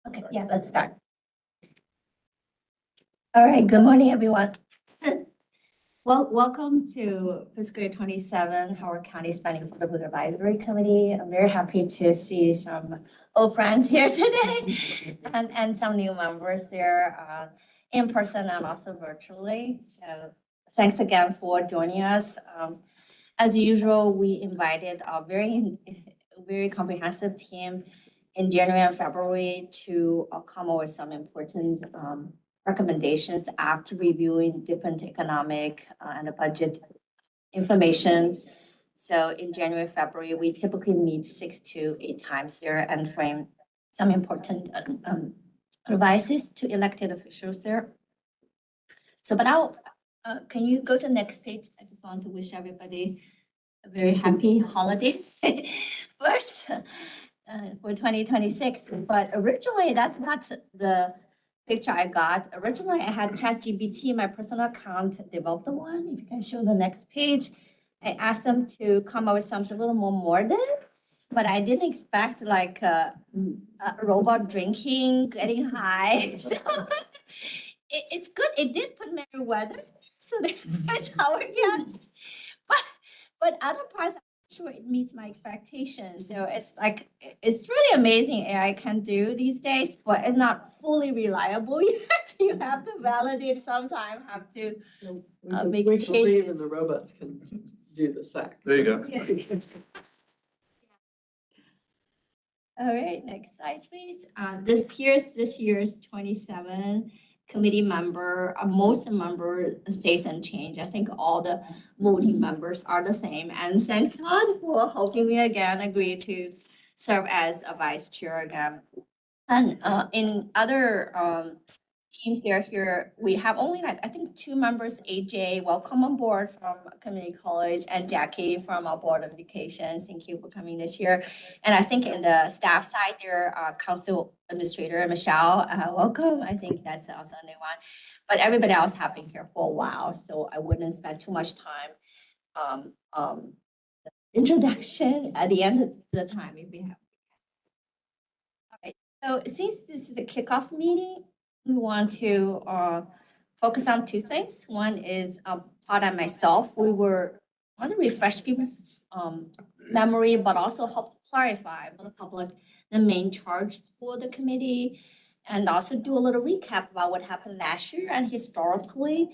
Okay, yeah, let's start. All right, good morning, everyone. Well, welcome to fiscal year 27 Howard County Spending Affordability Advisory Committee. I'm very happy to see some old friends here today and some new members there in person and also virtually. So thanks again for joining us. As usual, we invited a very comprehensive team in January and February to come up with some important recommendations after reviewing different economic and budget information. So in January, February, we typically meet 6 to 8 times there and frame some important advices to elected officials there. So, but can you go to the next page? I just want to wish everybody a very happy holidays first for 2026. But originally, that's not the picture I got. Originally, I had ChatGPT, my personal account, developed the one. If you can show the next page, I asked them to come up with something a little more modern, but I didn't expect like a robot drinking, getting high. So it's good. It did put Merry weather, so that's how it got. But other parts, I'm sure it meets my expectations. So it's like, it's really amazing AI can do these days, but it's not fully reliable yet. You have to validate sometime, have to make We believe changes. in the robots can do the SAAC. There you go. Yeah. All right, next slide, please. This year's 27 committee member, most member stays unchanged. I think all the voting members are the same. And thanks, Todd, for helping me again agree to serve as a vice chair again. And in other teams here, we have only like, I think 2 members, AJ, welcome on board from community college, and Jackie from our board of education. Thank you for coming this year. And I think in the staff side there, council administrator, Michelle, welcome. I think that's also a new one. But everybody else have been here for a while, so I wouldn't spend too much time introduction at the end of the time if we have. All right, so since this is a kickoff meeting, we want to focus on 2 things. One is Todd and myself. We want to refresh people's memory, but also help clarify for the public the main charge for the committee, and also do a little recap about what happened last year and historically.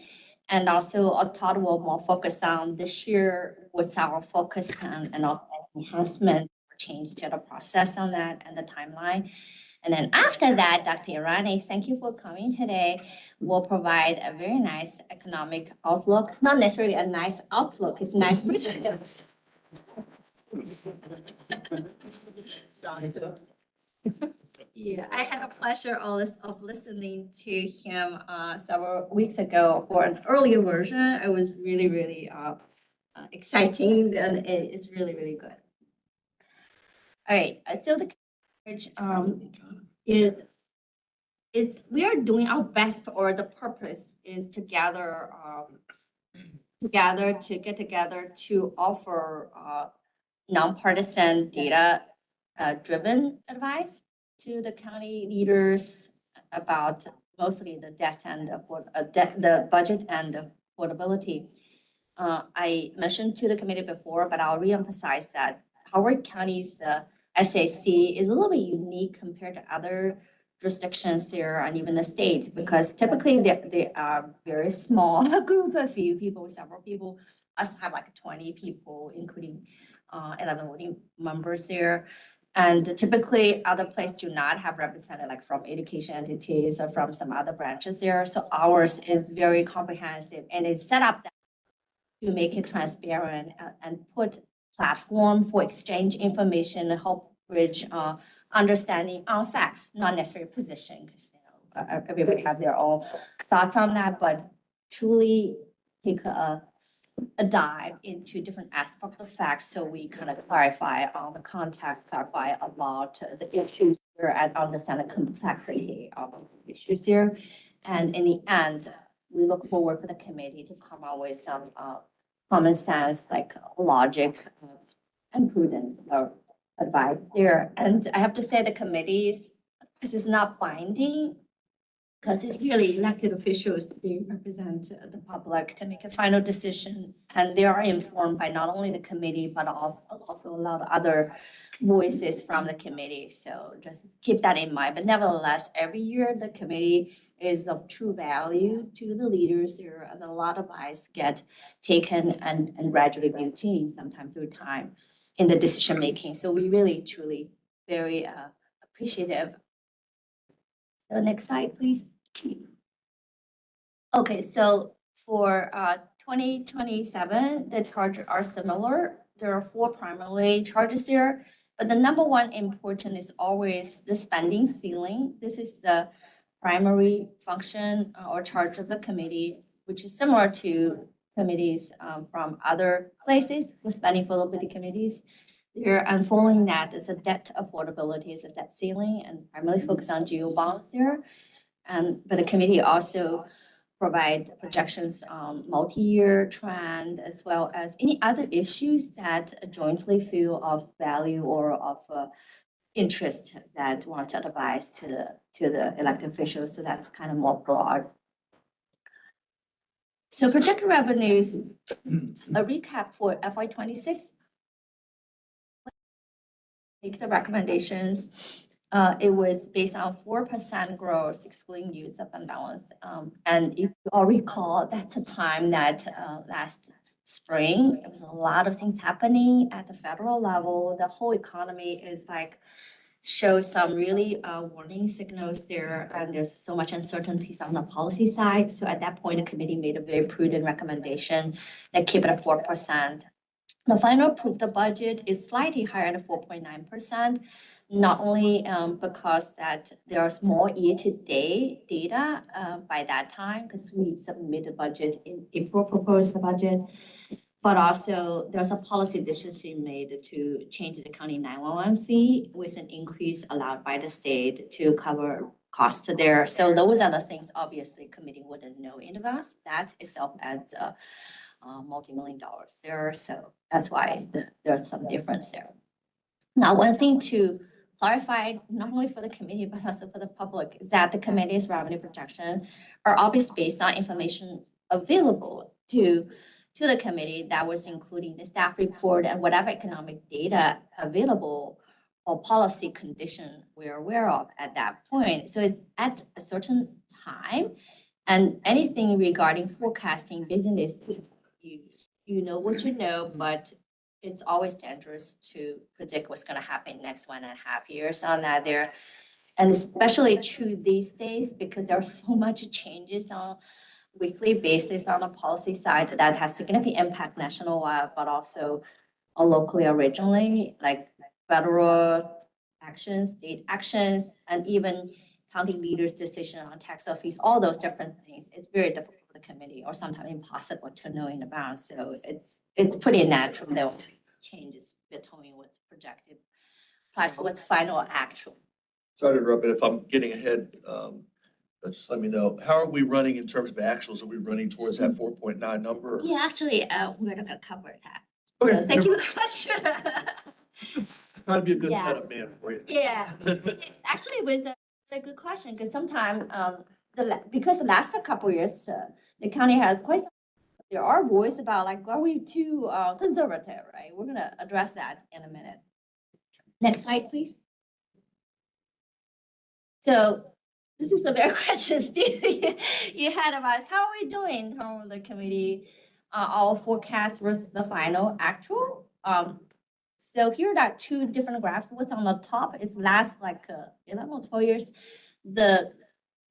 And also Todd will more focus on this year, what's our focus and also enhancement or change to the process on that and the timeline. And then after that, Dr. Irani, thank you for coming today. We'll provide a very nice economic outlook. It's not necessarily a nice outlook, it's nice presentation. Yeah, I had a pleasure of listening to him several weeks ago for an earlier version. It was really, really exciting, and it's really, really good. All right, so the is we are doing our best, or the purpose is to gather to offer nonpartisan data driven advice to the county leaders about mostly the debt and the budget and affordability. I mentioned to the committee before, but I'll reemphasize that Howard County's SAAC is a little bit unique compared to other jurisdictions there and even the state, because typically they are very small group, a few people, several people. Us have like 20 people, including 11 voting members there. And typically other places do not have represented, like from education entities or from some other branches there. So ours is very comprehensive, and it's set up to make it transparent and put platform for exchange information and help bridge understanding on facts, not necessarily position, because everybody have their own thoughts on that, but truly take a dive into different aspects of facts, so we kind of clarify on the context, clarify about the issues here, and understand the complexity of the issues here. And in the end, we look forward for the committee to come out with some common sense, like logic and prudent advice there. And I have to say the committee's This is not binding because it's really elected officials. They represent the public to make a final decision. And they are informed by not only the committee, but also a lot of other voices from the committee. So just keep that in mind. But nevertheless, every year the committee is of true value to the leaders there, and a lot of advice get taken and gradually built in sometime through time in the decision making. So we really, truly very appreciative. So next slide, please. Okay, so for 2027, the charges are similar. There are 4 primary charges there, but the number one important is always the spending ceiling. This is the primary function or charge of the committee, which is similar to committees from other places with spending affordability committees. There, and following that is a debt affordability, is a debt ceiling, and primarily focus on geo bonds there. But the committee also provide projections on multi-year trend, as well as any other issues that jointly feel of value or of interest that want to advise to the elected officials. So that's kind of more broad. So projected revenues, a recap for FY26. Make the recommendations. It was based on 4% growth, excluding use of unbalance. And if you all recall, that's a time that last spring, there was a lot of things happening at the federal level. The whole economy is like, shows some really warning signals there, and there's so much uncertainties on the policy side. So at that point, the committee made a very prudent recommendation that keep it at 4%. The final approved budget is slightly higher at 4.9%, not only because that there's more year-to-date data by that time, because we submitted budget in April, proposed the budget, but also there's a policy decision made to change the county 911 fee with an increase allowed by the state to cover costs there. So those are the things obviously committee wouldn't know in advance. That itself adds multi-million dollars there. So that's why there's some difference there. Now, one thing to clarify, not only for the committee, but also for the public, is that the committee's revenue projections are always based on information available to the committee that was including the staff report and whatever economic data available or policy condition we're aware of at that point. So it's at a certain time, and anything regarding forecasting business, you know what you know, but it's always dangerous to predict what's going to happen next 1.5 years on that there. And especially true these days because there are so much changes on weekly basis on the policy side that has significant impact nationwide, but also locally or regionally, like federal actions, state actions, and even county leaders' decision on tax or fees, all those different things. It's very difficult for the committee or sometimes impossible to know in advance. So it's pretty natural that changes between what's projected plus what's final or actual. Sorry to interrupt, but if I'm getting ahead, just let me know. How are we running in terms of actuals? Are we running towards that 4.9 number? Yeah, actually, we're not gonna cover that. Okay. So thank you for the question. Trying to be a good Yeah. setup man for you. Yeah, actually, it was a good question because sometimes because the last couple of years, the county has quite some, there are voice about like, are we too conservative, right? We're gonna address that in a minute. Next slide, please. So this is the very question, Steve, you had about how are we doing from the committee, our forecast versus the final actual. So here are 2 different graphs. What's on the top is last like 11 or 12 years, the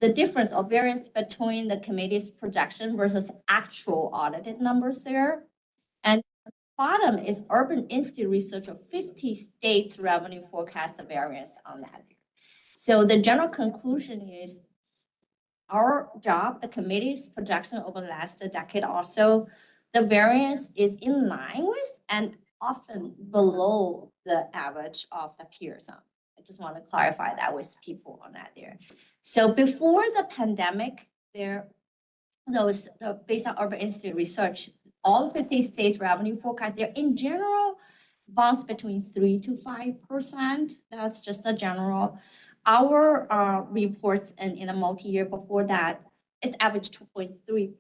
difference or variance between the committee's projection versus actual audited numbers there. And bottom is Urban Institute research of 50 states revenue forecast the variance on that. So the general conclusion is our job, the committee's projection over the last decade also, the variance is in line with and often below the average of the peers. I just want to clarify that with people on that there. So before the pandemic, based on Urban Institute research, all 50 states revenue forecast, they're in general bounce between 3 to 5%. That's just a general. our reports in a multi-year before that, it's average 2.3%.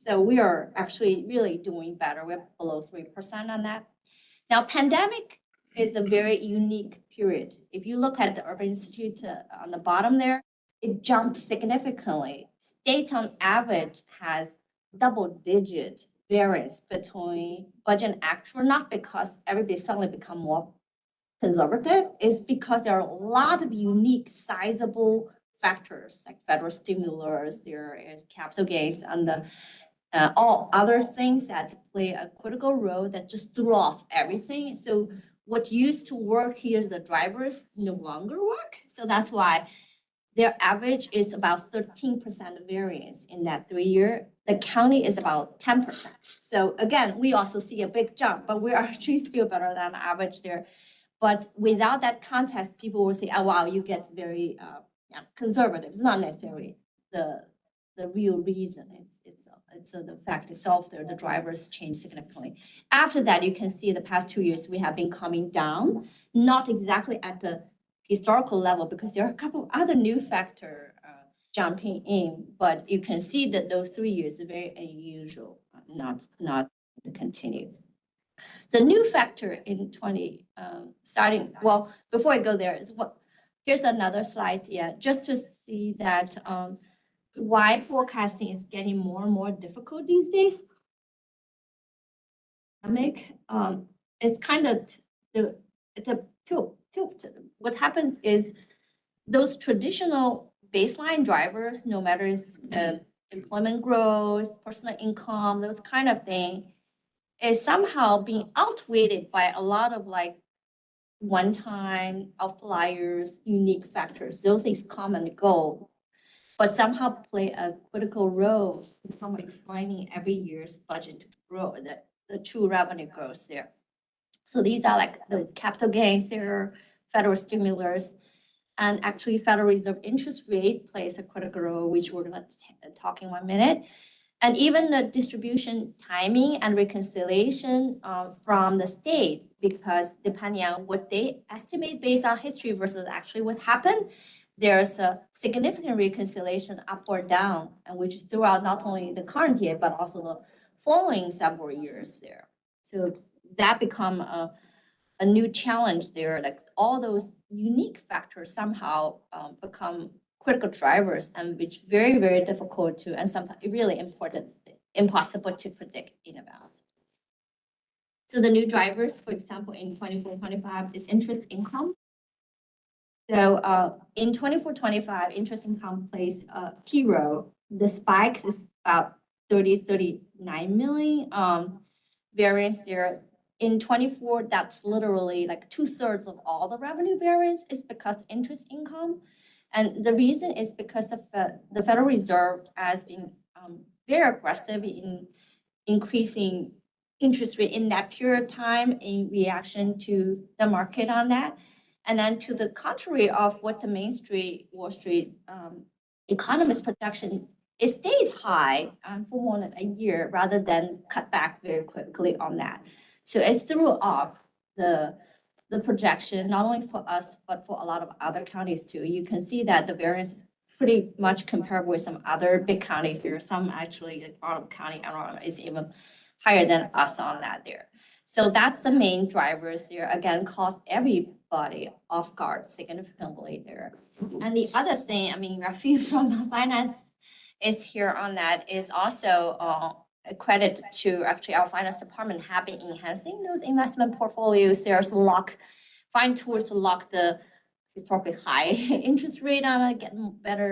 So we are actually really doing better. We're below 3% on that. Now, pandemic is a very unique period. If you look at the Urban Institute on the bottom there, it jumped significantly. States on average has double-digit variance between budget and actual, not because everybody suddenly become more conservative, it's because there are a lot of unique, sizable factors like federal stimulus, there is capital gains, and the all other things that play a critical role that just threw off everything. So what used to work here, the drivers no longer work. So that's why their average is about 13% variance in that 3-year. The county is about 10%. So again, we also see a big jump, but we are actually still better than the average there. But without that context, people will say, oh, wow, you get very conservative. It's not necessarily the real reason. It's the fact itself there, the drivers change significantly. After that, you can see the past 2 years, we have been coming down, not exactly at the historical level because there are a couple of other new factors jumping in, but you can see that those 3 years are very unusual, not continued. The new factor in before I go there is here's another slide here, just to see that why forecasting is getting more and more difficult these days. It's kind of what happens is those traditional baseline drivers, no matter it's employment growth, personal income, those kind of thing, is somehow being outweighed by a lot of like one-time outliers, unique factors. Those things come and go, but somehow play a critical role in explaining every year's budget growth, the true revenue growth there. So these are like those capital gains there, federal stimulus, and actually Federal Reserve interest rate plays a critical role, which we're going to talk in 1 minute. And even the distribution timing and reconciliation from the state, because depending on what they estimate based on history versus actually what's happened, there's a significant reconciliation up or down, and which is throughout not only the current year, but also the following several years there. So that become a new challenge there, like all those unique factors somehow become critical drivers, and which very, very difficult to, and sometimes really impossible to predict in advance. So the new drivers, for example, in 24-25 is interest income. So in 24-25, interest income plays a key role. The spikes is about 39 million variance there. In 24, that's literally like 2/3 of all the revenue variance is because interest income. And the reason is because of the Federal Reserve has been very aggressive in increasing interest rate in that period of time in reaction to the market on that. And then to the contrary of what the Wall Street economist projection, it stays high for more than a year rather than cut back very quickly on that. So it's threw off the projection, not only for us, but for a lot of other counties too. You can see that the variance is pretty much comparable with some other big counties. There are some actually, like Arnold County is even higher than us on that there. So that's the main drivers there. Again, caught everybody off guard significantly there. And the other thing, I mean, Rafi from finance is here on that, is also a credit to actually our finance department have been enhancing those investment portfolios. There's find tools to lock the historically high interest rate on it, getting better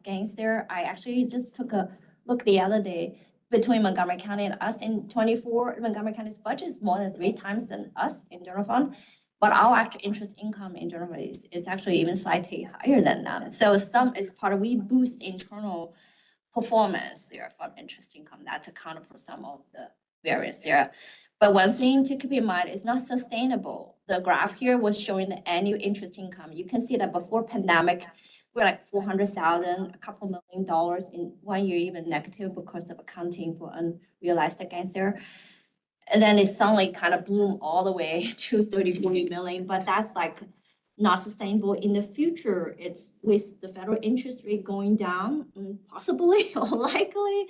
gains there. I actually just took a look the other day between Montgomery County and us in 24. Montgomery County's budget is more than 3 times than us in general fund, but our actual interest income in general is actually even slightly higher than that. So some is part of, we boost internal performance there from interest income. That's accounted for some of the variance there. But one thing to keep in mind is not sustainable. The graph here was showing the annual interest income. You can see that before pandemic, we're like 400,000, a couple $1 million in 1 year, even negative because of accounting for unrealized gains there. And then it suddenly kind of bloomed all the way to 30, 40 million. But that's like not sustainable in the future. It's with the federal interest rate going down, possibly or likely,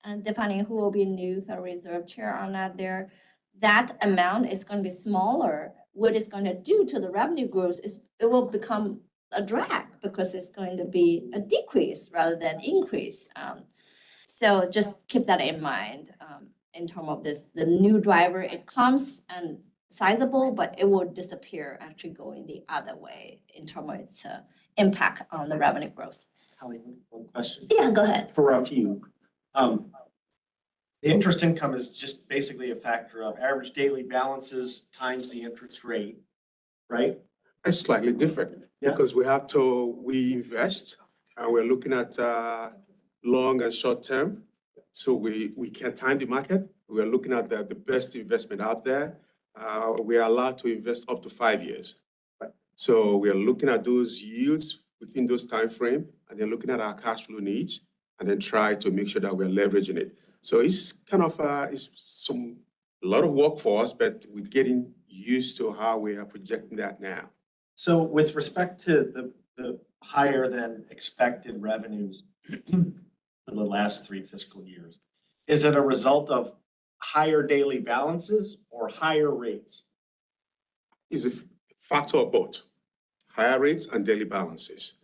and depending who will be new Federal Reserve chair on that amount is going to be smaller. What it's going to do to the revenue growth is it will become a drag because it's going to be a decrease rather than increase. So just keep that in mind in terms of this, the new driver, it comes and sizable, but it will disappear actually going the other way in terms of its impact on the revenue growth. Holly, one question Yeah, go ahead. for a few. The interest income is just basically a factor of average daily balances times the interest rate, right? It's slightly different Yeah. because we invest and we're looking at long and short term. So we can time the market. We're looking at the best investment out there. We are allowed to invest up to 5 years. Right. So we are looking at those yields within those time frame and then looking at our cash flow needs and then try to make sure that we're leveraging it. So it's kind of a lot of work for us, but we're getting used to how we are projecting that now. So with respect to the higher than expected revenues in the last 3 fiscal years, is it a result of higher daily balances or higher rates? Is a factor of both, higher rates and daily balances.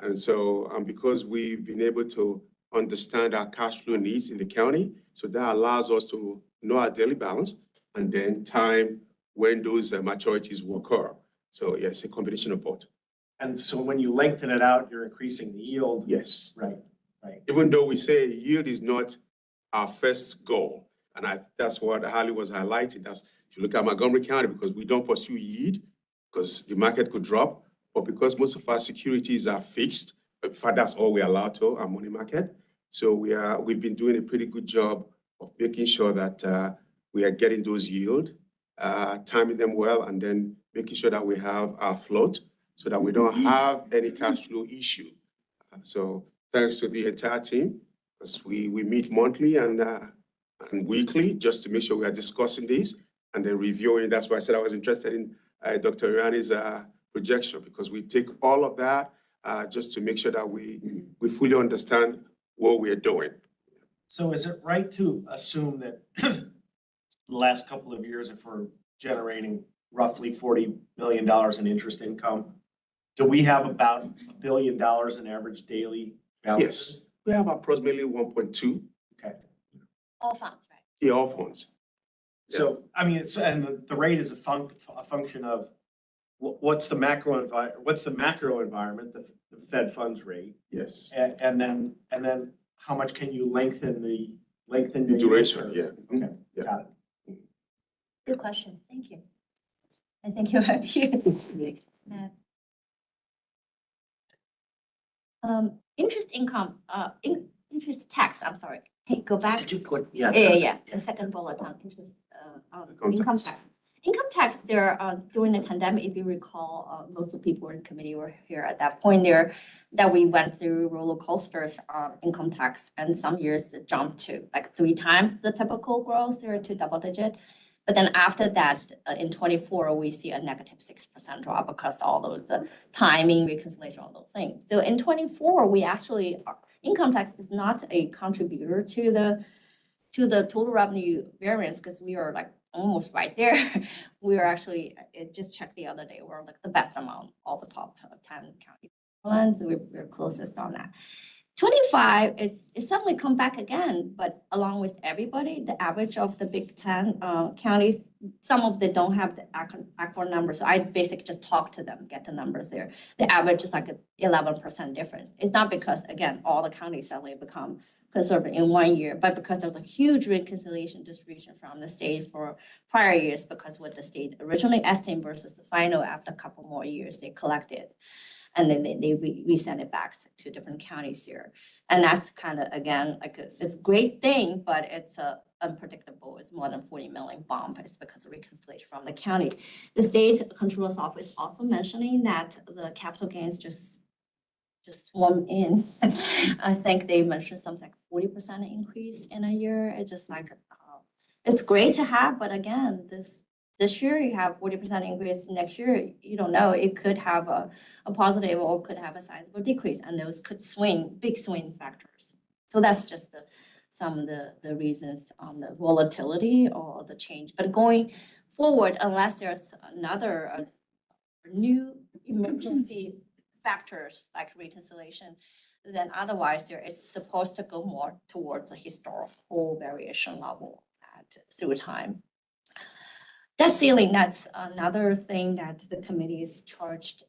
And so because we've been able to understand our cash flow needs in the county, so that allows us to know our daily balance and then time when those maturities will occur. So yes, a combination of both. And so when you lengthen it out, you're increasing the yield. Yes. Right, right. Even though we say yield is not our first goal, and that's what Harley was highlighting. That's if you look at Montgomery County, because we don't pursue yield, because the market could drop, but because most of our securities are fixed, in fact, that's all we're allowed to, our money market. So we've been doing a pretty good job of making sure that we are getting those yield, timing them well, and then making sure that we have our float so that we don't have any cash flow issue. So thanks to the entire team, because we meet monthly and weekly just to make sure we are discussing these and then reviewing. That's why I said I was interested in Dr. Irani's projection, because we take all of that just to make sure that we fully understand what we are doing. So is it right to assume that the last couple of years, if we're generating roughly $40 million in interest income, do we have about $1 billion in average daily balances? Yes, we have approximately 1.2. Okay. All funds, right? Yeah, all funds. So, I mean, and the rate is a function of what's the macro environment, the Fed funds rate, Yes. and then how much can you lengthen the Duration, yeah. Okay, Yeah. got it. Good question. Thank you. I think you have you. Interest income, interest tax, I'm sorry. Hey, go back. Did you put, Yeah, the second bullet on interest, income tax. Income tax, during the pandemic, if you recall, most of the people in the committee were here at that point there, that we went through roller coasters on income tax, and some years it jumped to like 3 times the typical growth there to double digit. But then after that, in 24, we see a negative 6% drop because all those timing, reconciliation, all those things. So in 24, we actually, income tax is not a contributor to the total revenue variance because we are like almost right there. We are actually, it just checked the other day, we're like the best among all the top 10 county plans. We're closest on that. 25, it's suddenly come back again, but along with everybody, the average of the big 10 counties, some of them don't have the AFFORD numbers. So I basically just talk to them, get the numbers there. The average is like an 11% difference. It's not because, again, all the counties suddenly become conservative in 1 year, but because there's a huge reconciliation distribution from the state for prior years, because what the state originally estimated versus the final after a couple more years they collected. And then we send it back to different counties here. And that's kind of, again, like it's a great thing, but it's unpredictable. It's more than 40 million bump. It's because of reconciliation from the county. The state controller's office also mentioning that the capital gains just swarm in. I think they mentioned something like 40% increase in a year. It's just like, it's great to have, but again, this this year you have 40% increase, next year, you don't know, it could have a positive or could have a sizable decrease, and those could swing, big swing factors. So that's just some of the reasons on the volatility or the change. But going forward, unless there's another new emergency factors like reconciliation, then otherwise there is supposed to go more towards a historical variation level through time. Debt ceiling, that's another thing that the committee is charged.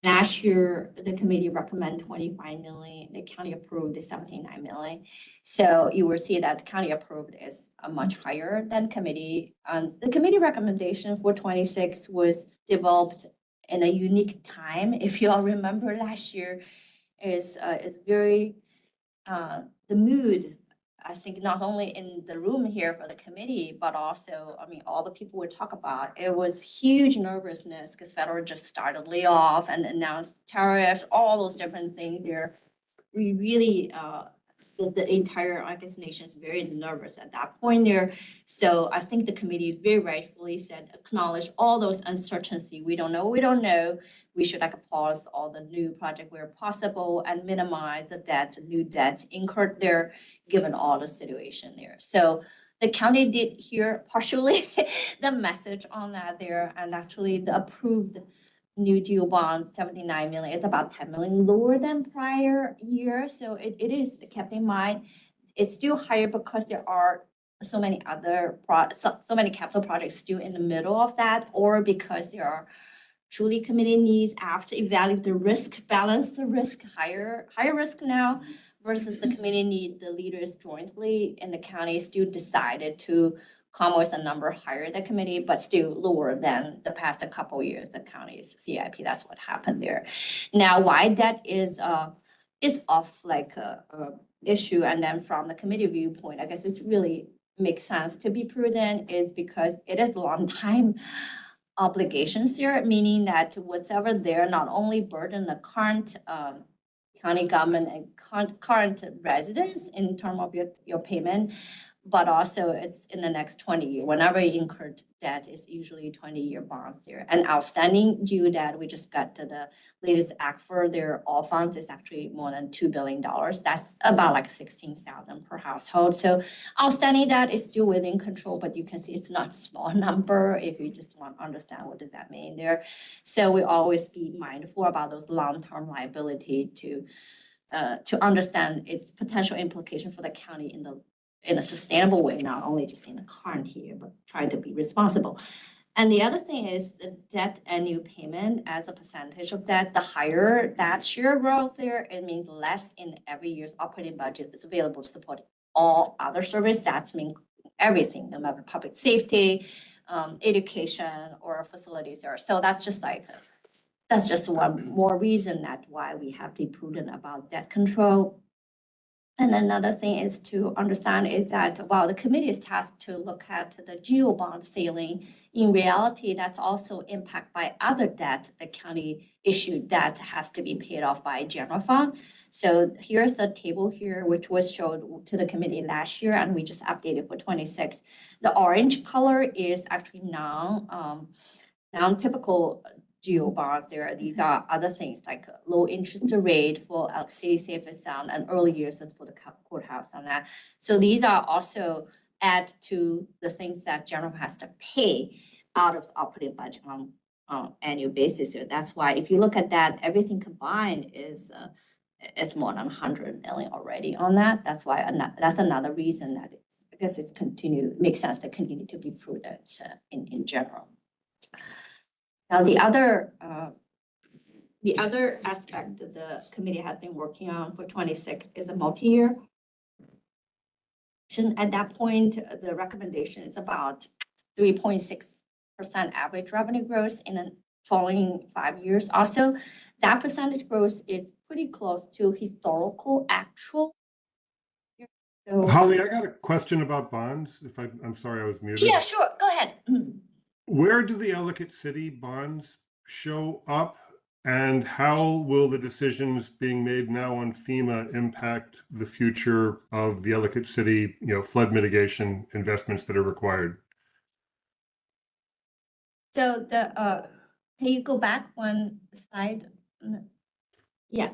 Last year, the committee recommended 25 million, the county approved is 79 million. So you will see that county approved is much higher than committee. The committee recommendation for 26 was developed in a unique time. If you all remember last year is very, the mood, I think not only in the room here for the committee, but also, I mean, all the people we talk about, it was huge nervousness because federal just started layoff and announced tariffs, all those different things there. We really, the entire, I guess, nation is very nervous at that point there. So I think the committee very rightfully said, acknowledge all those uncertainty. We don't know, we don't know. We should like pause all the new project where possible and minimize the debt, new debt incurred there, given all the situation there. So the county did hear partially the message on that there, and actually the approved new GO bonds, 79 million, is about 10 million lower than prior year. So it is kept in mind. It's still higher because there are so many other so many capital projects still in the middle of that, or because there are truly committee needs after evaluate the risk, balance the risk, higher risk now versus the committee need, the leaders jointly in the county still decided to come with a number higher than committee, but still lower than the past couple of years, the county's CIP. That's what happened there. Now, why that is off like a issue, and then from the committee viewpoint, I guess it's really makes sense to be prudent is because it is a long time obligations there, meaning that whatever there not only burden the current county government and current residents in terms of your payment, but also it's in the next 20 years. Whenever you incurred debt, it's usually 20-year bonds there. And outstanding due debt, we just got to the latest act for their all funds is actually more than $2 billion. That's about like 16,000 per household. So outstanding debt is still within control, but you can see it's not a small number if you just want to understand what does that mean there. So we always be mindful about those long-term liability to understand its potential implication for the county in a sustainable way, not only just in the current year, but try to be responsible. And the other thing is the debt annual payment as a percentage of debt, the higher that share growth there, it means less in every year's operating budget is available to support all other services. That's mean everything, no matter public safety, education, or facilities there. So that's just like, that's just one more reason that why we have to be prudent about debt control. And another thing is to understand is that while the committee is tasked to look at the GO bond ceiling, in reality, that's also impacted by other debt the county issued that has to be paid off by general fund. So here's the table here, which was showed to the committee last year, and we just updated for 26. The orange color is actually non-typical GO bonds there. These are other things like low interest rate for city safe and sound, and early years for the courthouse on that. So these are also add to the things that general has to pay out of the operating budget on annual basis. So that's why if you look at that, everything combined is more than 100 million already on that. That's why that's another reason that I guess makes sense to continue to be prudent in general. Now, the other aspect that the committee has been working on for 26 is a multi-year. At that point, the recommendation is about 3.6% average revenue growth in the following 5 years. Also, that percentage growth is pretty close to historical actual. So, Holly, I got a question about bonds. I'm sorry, I was muted. Yeah, sure. Go ahead. Where do the Ellicott City bonds show up, and how will the decisions being made now on FEMA impact the future of the Ellicott City, flood mitigation investments that are required? So can you go back one slide? Yeah,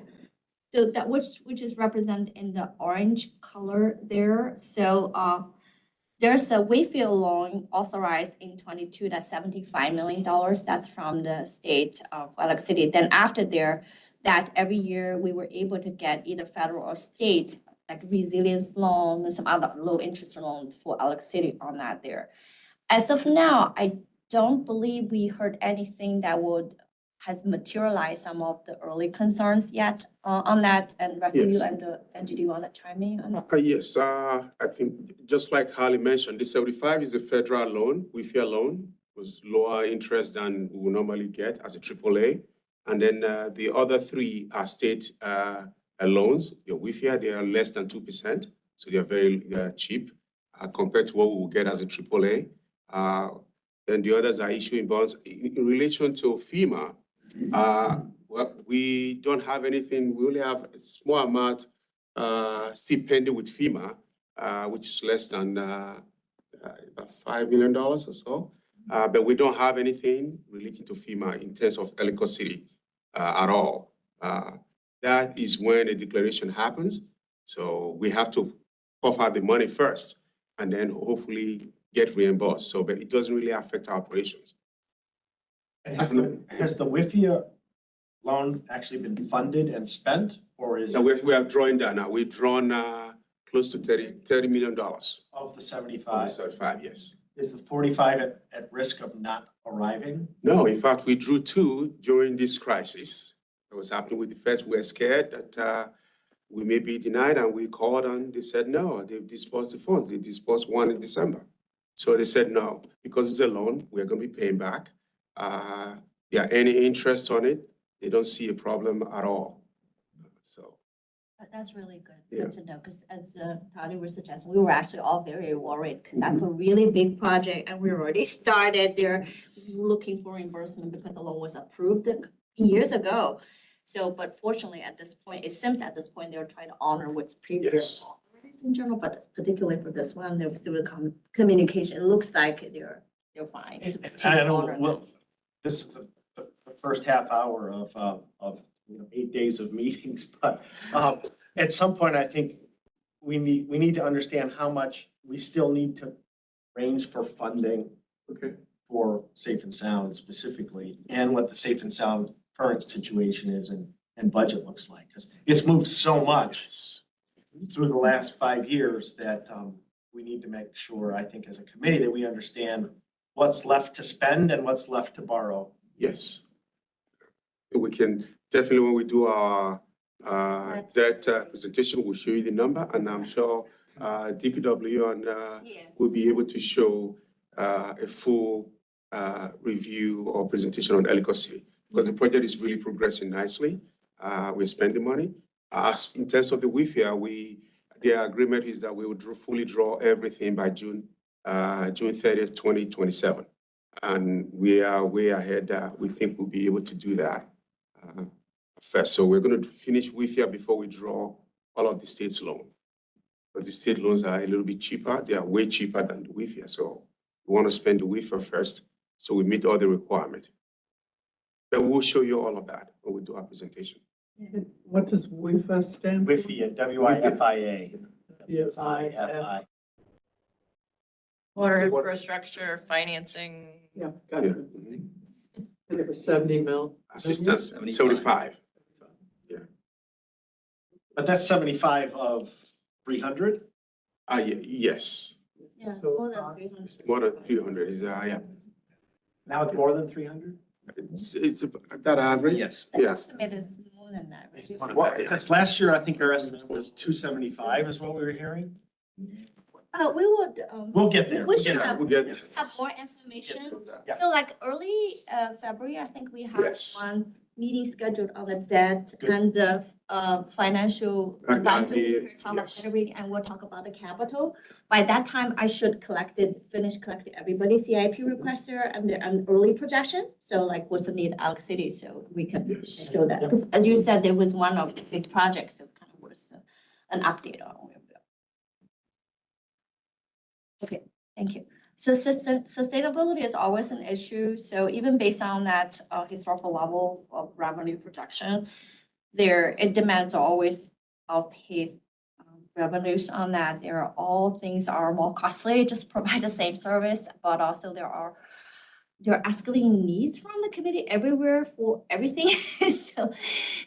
so that which is represented in the orange color there. So there's a Wayfield loan authorized in 22, that's $75 million. That's from the state of Alex City. Then after there, that every year we were able to get either federal or state, like resilience loan and some other low interest loans for Alex City on that there. As of now, I don't believe we heard anything that has materialized some of the early concerns yet on that. And Rafi, you Yes. and Angie, do you want to chime in on that? Yes, I think just like Harley mentioned, the 75 is a federal loan, WIFIA loan, was lower interest than we would normally get as a AAA. And then the other three are state loans. Your WIFIA, they are less than 2%, so they are very cheap compared to what we will get as a AAA. Then the others are issuing bonds. In relation to FEMA, well, we don't have anything. We only have a small amount still pending with FEMA, which is less than about $5 million or so. But we don't have anything relating to FEMA in terms of Ellicott City at all. That is when a declaration happens. So we have to cough out the money first and then hopefully get reimbursed. So, but it doesn't really affect our operations. And has the WIFIA loan actually been funded and spent, or is So it we are drawing that now. We've drawn close to $30 million. of the 75? 75, yes. Is the 45 at risk of not arriving? No, in fact, we drew two during this crisis. That was happening with the Feds. We were scared that we may be denied, and we called and they said, no, they've disbursed the funds. They disbursed one in December. So they said, no, because it's a loan, we're going to be paying back. Yeah, any interest on it, they don't see a problem at all. So. That's really good, Yeah. good to know, because as Tony was suggesting, we were actually all very worried, because that's a really big project, and we already started there looking for reimbursement because the loan was approved years ago. So, but fortunately, at this point, it seems at this point, they're trying to honor what's previously Yes. authorized in general, but particularly for this one, there was still communication. It looks like they're fine. to And I continue know, honoring well, that. this is the first half hour of 8 days of meetings, but at some point, I think we need to understand how much we still need to range for funding Okay. for Safe and Sound specifically, and what the Safe and Sound current situation is and budget looks like. Because it's moved so much Yes. through the last 5 years that we need to make sure, I think, as a committee, that we understand what's left to spend and what's left to borrow. Yes. We can definitely, when we do our debt presentation, we'll show you the number, and I'm sure DPW and Yeah. will be able to show a full review or presentation on Ellicott City, because the project is really progressing nicely. We're spending money. In terms of the WIFIA, the agreement is that we will fully draw everything by June 30th, 2027. And we are way ahead. We think we'll be able to do that first. So we're going to finish WIFIA before we draw all of the state's loan. But the state loans are a little bit cheaper. They are way cheaper than the WIFIA. So we want to spend the WIFIA first so we meet all the requirements. But we'll show you all of that when we do our presentation. What does WIFA stand for? WIFIA, WIFIA. WIFI. Water What- infrastructure, financing. Yeah, Yeah. gotcha. And it was 70 mil. Assistance, 75. But that's 75 of 300? Yes, Yeah, it's So, more than 300. more than 300 is, yeah. Now it's more than 300? It's that average? Yes. The Yeah. estimate is more than that, right? Well, because last year, I think our estimate was 275 is what we were hearing. We would, We'll get there. we We'll should get have We'll get. more information. Yeah. So like early February, I think we have Yes. one meeting scheduled on the debt Good. and the financial And advisory. the- We'll talk about yes. credit rating, and we'll talk about the capital. By that time, I should finish collecting everybody's CIP requester and an early projection. So like what's the need Alex City, so we can Yes. show that. Because as you said, there was one of the big projects, so kind of was an update on where we are. Okay, thank you. So sustainability is always an issue. So even based on that historical level of revenue projection, it demands always outpace revenues on that. There are all things are more costly, just provide the same service, but also there are escalating needs from the committee everywhere for everything. So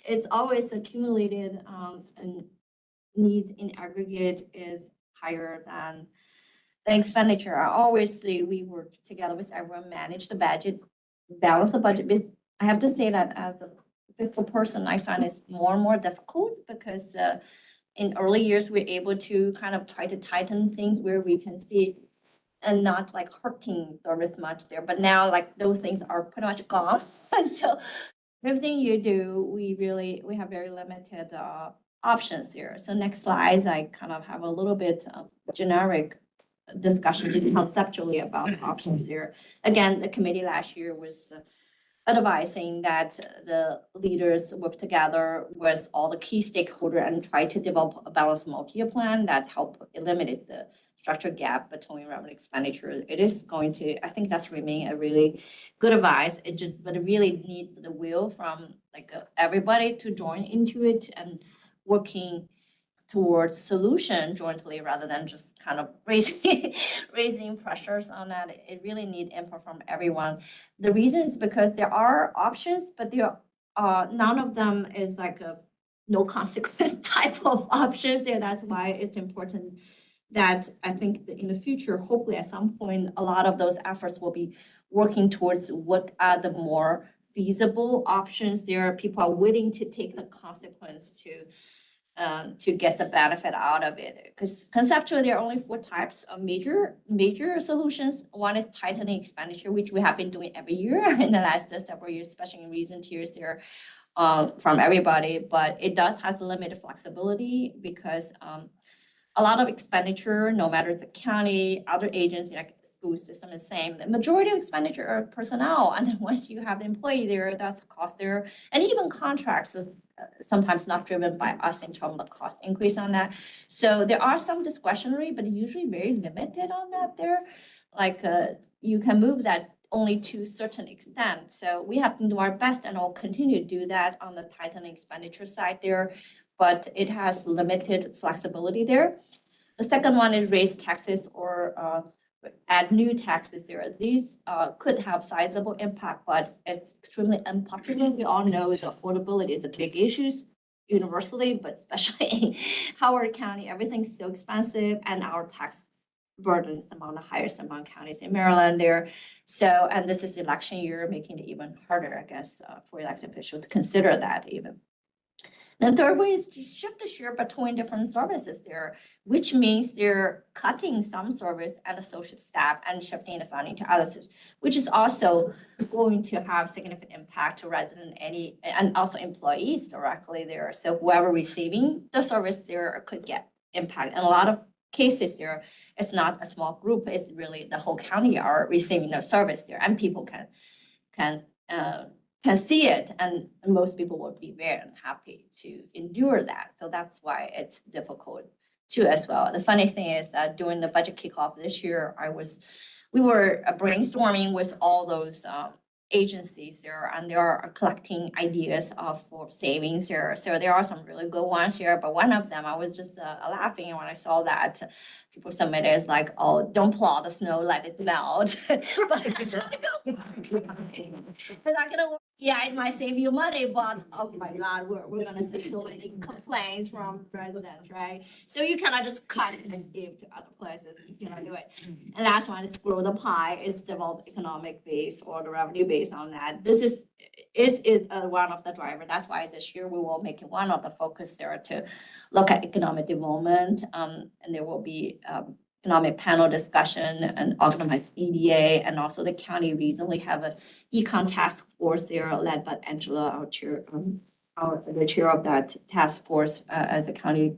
it's always accumulated and needs in aggregate is higher than the expenditure. Obviously, we work together with everyone, manage the budget, balance the budget. But I have to say that as a fiscal person, I find it's more and more difficult because in early years, we're able to kind of try to tighten things where we can see and not like hurting service much there. But now like those things are pretty much gone. So everything you do, we have very limited options here. So next slides, I kind of have a little bit of generic discussion just conceptually about options here. Again, the committee last year was advising that the leaders work together with all the key stakeholders and try to develop a balanced multi-year plan that help eliminate the structural gap between revenue expenditure. It is going to, I think that's remain a really good advice. But it really need the will from like everybody to join into it and working towards solution jointly rather than just kind of raising pressures on that. It really need input from everyone. The reason is because there are options, but there none of them is like a no consequence type of options there. That's why it's important that I think that in the future, hopefully at some point, a lot of those efforts will be working towards what are the more feasible options. There are people are willing to take the consequence to get the benefit out of it. Because conceptually, there are only 4 types of major solutions. One is tightening expenditure, which we have been doing every year in the last several years, especially in recent years there from everybody. But it does has limited flexibility because a lot of expenditure, no matter it's a county, other agency, like school system is the same. The majority of expenditure are personnel. And then once you have the employee there, that's a cost there. And even contracts is sometimes not driven by us in terms of cost increase on that. So there are some discretionary, but usually very limited on that there. Like you can move that only to a certain extent. So we have to do our best and I'll continue to do that on the tightening expenditure side there, but it has limited flexibility there. The second one is raise taxes or add new taxes there. These could have sizable impact, but it's extremely unpopular. We all know the affordability is a big issue universally, but especially in Howard County, everything's so expensive and our tax burden is among the highest among counties in Maryland there. So, and this is election year, making it even harder, I guess, for elected officials to consider that even. The third way is to shift the share between different services there, which means they're cutting some service and associate staff and shifting the funding to others, which is also going to have significant impact to resident and also employees directly there. So whoever receiving the service there could get impact. And a lot of cases there, it's not a small group, it's really the whole county are receiving the service there, and people can see it, and most people would be very unhappy to endure that. So that's why it's difficult too as well. The funny thing is that during the budget kickoff this year, we were brainstorming with all those agencies there, and they are collecting ideas for savings here. So there are some really good ones here, but one of them I was just laughing when I saw that people submitted is like, oh, don't plow the snow, let it melt. But it's not gonna work. Yeah, it might save you money, but oh my God, we're gonna see so many complaints from residents, right? So you cannot just cut it and give to other places. You cannot do it. And last one is grow the pie, is develop economic base or the revenue base on that. This is one of the driver. That's why this year we will make it one of the focus there to look at economic development. And there will be economic panel discussion and organized EDA, and also the county recently have a econ task force there led by Angela, our chair, the chair of that task force as a county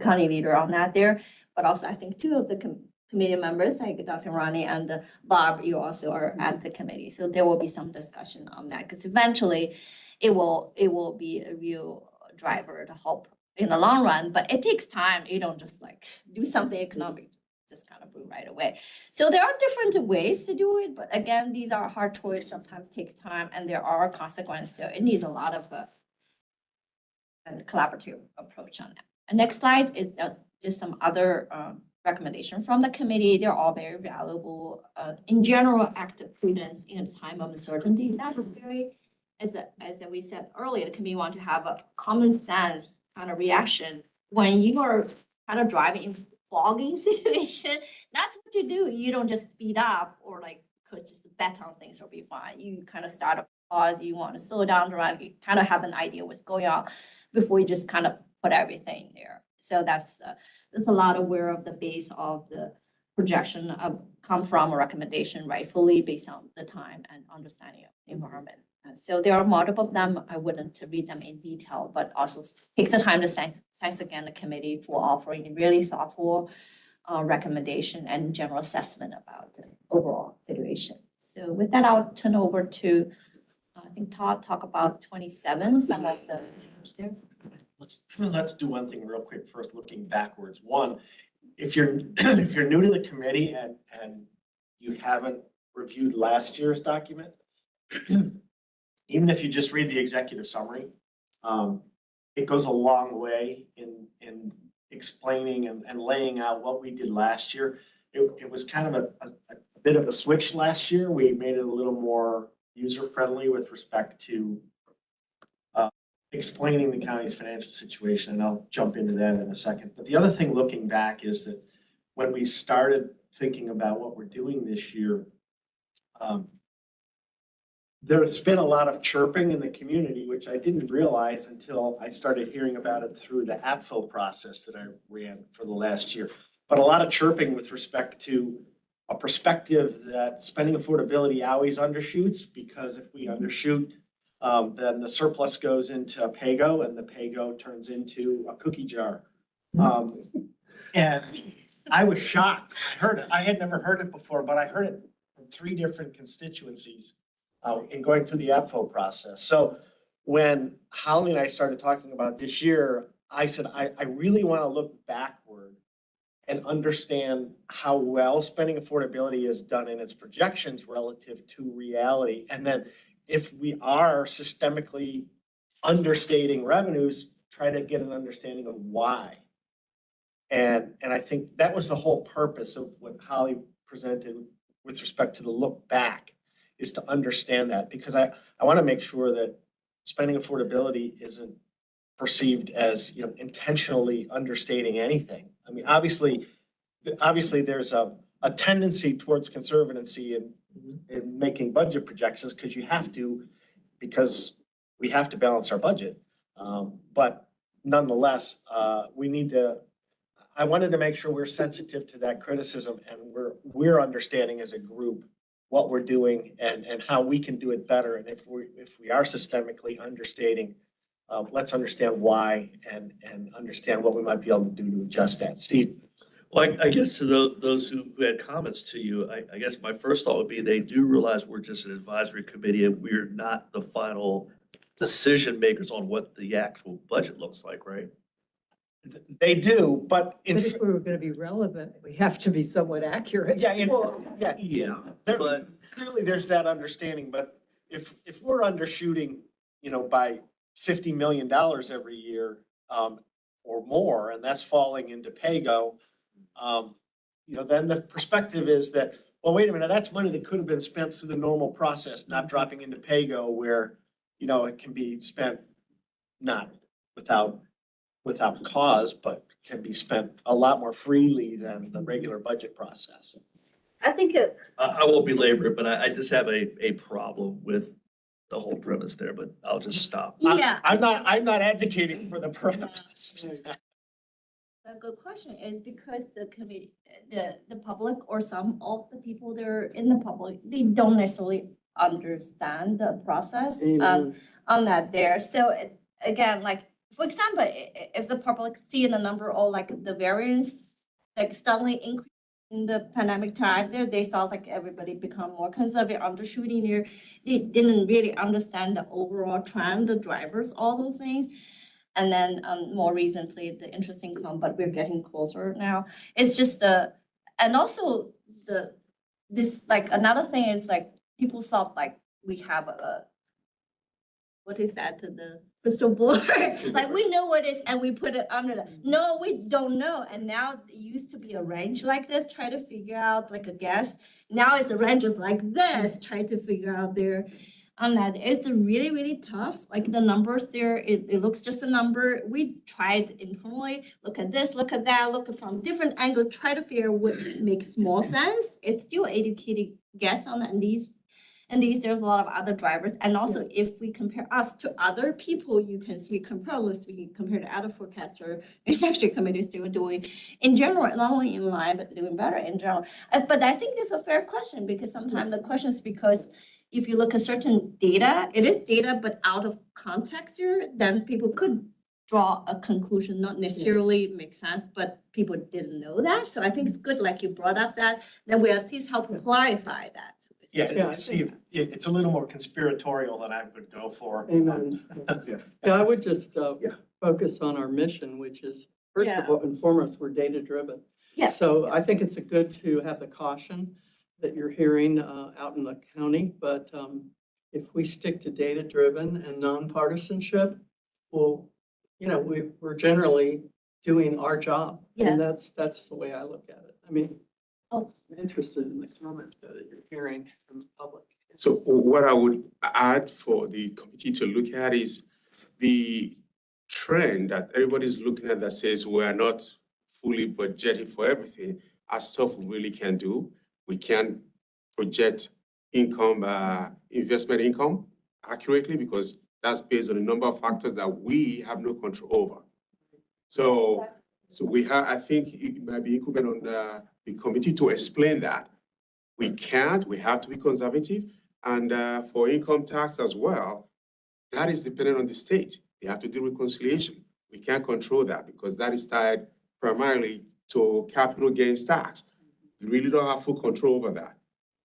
leader on that there. But also I think 2 of the committee members, like Dr. Ronnie and Bob, you also are at the committee. So there will be some discussion on that, because eventually it will be a real driver to help in the long run, but it takes time. You don't just like do something economic just kind of blew right away. So there are different ways to do it, but again, these are hard choice, sometimes takes time, and there are consequences, so it needs a lot of a collaborative approach on that. And next slide is just some other recommendation from the committee. They're all very valuable. In general, active prudence in a time of uncertainty. That is very, as we said earlier, the committee want to have a common sense kind of reaction when you are kind of driving in fogging situation. That's what you do. You don't just speed up or like just bet on things will be fine. You kind of start a pause. You want to slow down, drive. You kind of have an idea what's going on before you just kind of put everything there. So that's a lot of where of the base of the projection of come from a recommendation rightfully based on the time and understanding of the environment. And so there are multiple of them. I wouldn't read them in detail, but also takes the time to thanks again the committee for offering a really thoughtful recommendation and general assessment about the overall situation. So with that, I'll turn over to I think Todd talk about 27, some of the change there. Let's do one thing real quick first, looking backwards. One, if you're if you're new to the committee and you haven't reviewed last year's document, even if you just read the executive summary, it goes a long way in explaining and laying out what we did last year. It was kind of a bit of a switch last year. We made it a little more user-friendly with respect to explaining the county's financial situation, and I'll jump into that in a second. But the other thing looking back is that when we started thinking about what we're doing this year, there's been a lot of chirping in the community, which I didn't realize until I started hearing about it through the AFFO process that I ran for the last year. But a lot of chirping with respect to a perspective that spending affordability always undershoots, because if we undershoot, then the surplus goes into a PAYGO and the PAYGO turns into a cookie jar. And I was shocked. I heard it. I had never heard it before, but I heard it from 3 different constituencies in going through the AFFO process. So when Holly and I started talking about this year, I said, I really want to look backward and understand how well spending affordability is done in its projections relative to reality. And then if we are systemically understating revenues, try to get an understanding of why. And I think that was the whole purpose of what Holly presented with respect to the look back, is to understand that, because I want to make sure that spending affordability isn't perceived as, intentionally understating anything. I mean, obviously there's a tendency towards conservancy in making budget projections because we have to balance our budget. But nonetheless, I wanted to make sure we're sensitive to that criticism and we're understanding as a group what we're doing and how we can do it better. And if we are systemically understating, let's understand why and understand what we might be able to do to adjust that. Steve? Well, I guess to those who had comments to you, I guess my first thought would be they do realize we're just an advisory committee and we're not the final decision makers on what the actual budget looks like, right? They do, but if we were gonna be relevant, we have to be somewhat accurate. Yeah, but clearly there's that understanding, but if we're undershooting, by $50 million every year, or more, and that's falling into PAYGO, then the perspective is that, well, wait a minute, that's money that could have been spent through the normal process, not dropping into PAYGO where, it can be spent not without cause, but can be spent a lot more freely than the regular budget process. I think I won't belabor it, but I just have a problem with the whole premise there, but I'll just stop. yeah. I'm not advocating for the premise. A good question is because the committee, the public or some of the people that are in the public, they don't necessarily understand the process on that there. So again, like, for example, if the public see the number or like the variance, like suddenly increase in the pandemic time there, they thought like everybody become more conservative, undershooting there. They didn't really understand the overall trend, the drivers, all those things. And then more recently, the interest income, but we're getting closer now. It's just And also like another thing is like people thought like we have what is that, the crystal ball? Like we know what it is and we put it under that. No, we don't know. And now it used to be a range like this, try to figure out like a guess. Now it's a range is like this, try to figure out there on that. It's really, really tough. Like the numbers there, it looks just a number. We tried internally, look at this, look at that, look from different angles, try to figure what makes more sense. It's still educated guess on that. And there's a lot of other drivers. And also if we compare us to other people, you can see comparatively compared to other forecaster, it's actually committees still doing in general, not only in line, but doing better in general. But I think this is a fair question because sometimes the question is because if you look at certain data, it is data, but out of context here, then people could draw a conclusion, not necessarily make sense, but people didn't know that. So I think it's good, like you brought up that, then we at least help clarify that. Yeah, see, it's a little more conspiratorial than I would go for. Amen. Yeah, I would just focus on our mission, which is first of all and foremost, we're data driven. Yes. So I think it's good to have the caution that you're hearing out in the county, but if we stick to data driven and nonpartisanship, well, we're generally doing our job. Yeah. And that's the way I look at it. I mean, Oh. I'm interested in the comment that you're hearing from the public. So what I would add for the committee to look at is the trend that everybody's looking at that says we're not fully budgeted for everything, our stuff we really can do. We can project income, investment income accurately because that's based on a number of factors that we have no control over. So we have, I think it might be incumbent on the committee to explain that. We have to be conservative. And for income tax as well, that is dependent on the state. They have to do reconciliation. We can't control that because that is tied primarily to capital gains tax. We really don't have full control over that.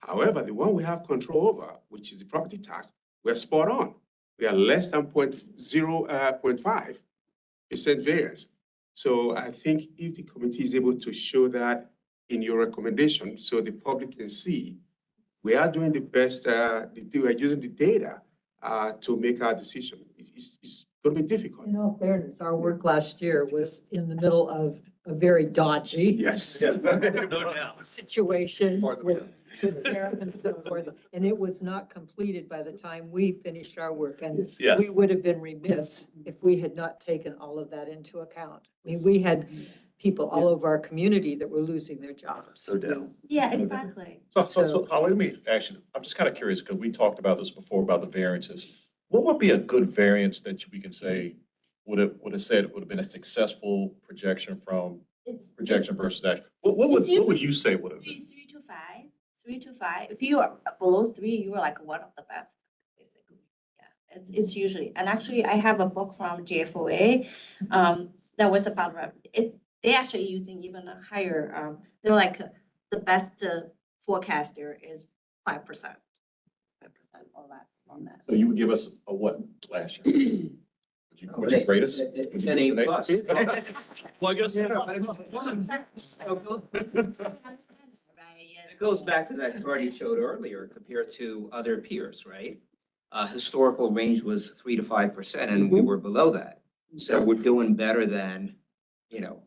However, the one we have control over, which is the property tax, we're spot on. We are less than 0.5% variance. So I think if the committee is able to show that in your recommendation so the public can see, we are doing the best, we are using the data to make our decision. It's going to be difficult. In all fairness, our work last year was in the middle of a very dodgy Yes. No doubt. situation with tariff and so forth. And it was not completed by the time we finished our work. And Yeah. we would have been remiss if we had not taken all of that into account. I mean, we had people all over our community that were losing their jobs. No doubt. Yeah, exactly. So Holly, let me actually, I'm just kind of curious, because we talked about this before about the variances. What would be a good variance that we can say would have been a successful projection from projection versus actual? What would you say would have been? 3 to 5, 3 to 5. If you are below 3, you are like one of the best, basically. Yeah, it's usually. And actually, I have a book from JFOA that was about it. They actually using even a higher. They're like the best forecaster is 5%, 5% or less on that. So you would give us a what last year? Would you grade us? Would you An A give us plus. Well, I guess. It goes back to that chart you showed earlier compared to other peers, right? Historical range was 3 to 5% and we were below that. So we're doing better than,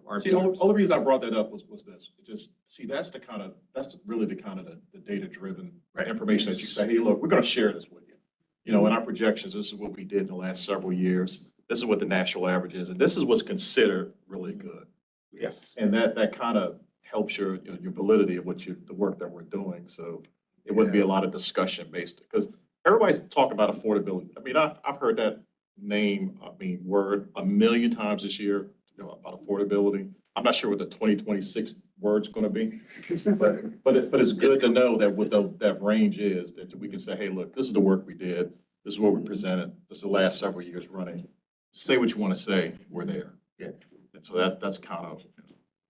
our See, the peers. only reason I brought that up was this, that's really the data driven information that you say, hey, look, we're gonna share this with you. In our projections, this is what we did in the last several years. This is what the national average is, and this is what's considered really good. Yes. And that kind of helps your validity of the work that we're doing. So it wouldn't be a lot of discussion based, because everybody's talking about affordability. I mean, I've heard that word a million times this year, about affordability. I'm not sure what the 2026 word's gonna be. But it's good to know that what that range is, that we can say, hey, look, this is the work we did. This is what we presented. This is the last several years running. Say what you want to say, we're there. Yeah. And so that's kind of.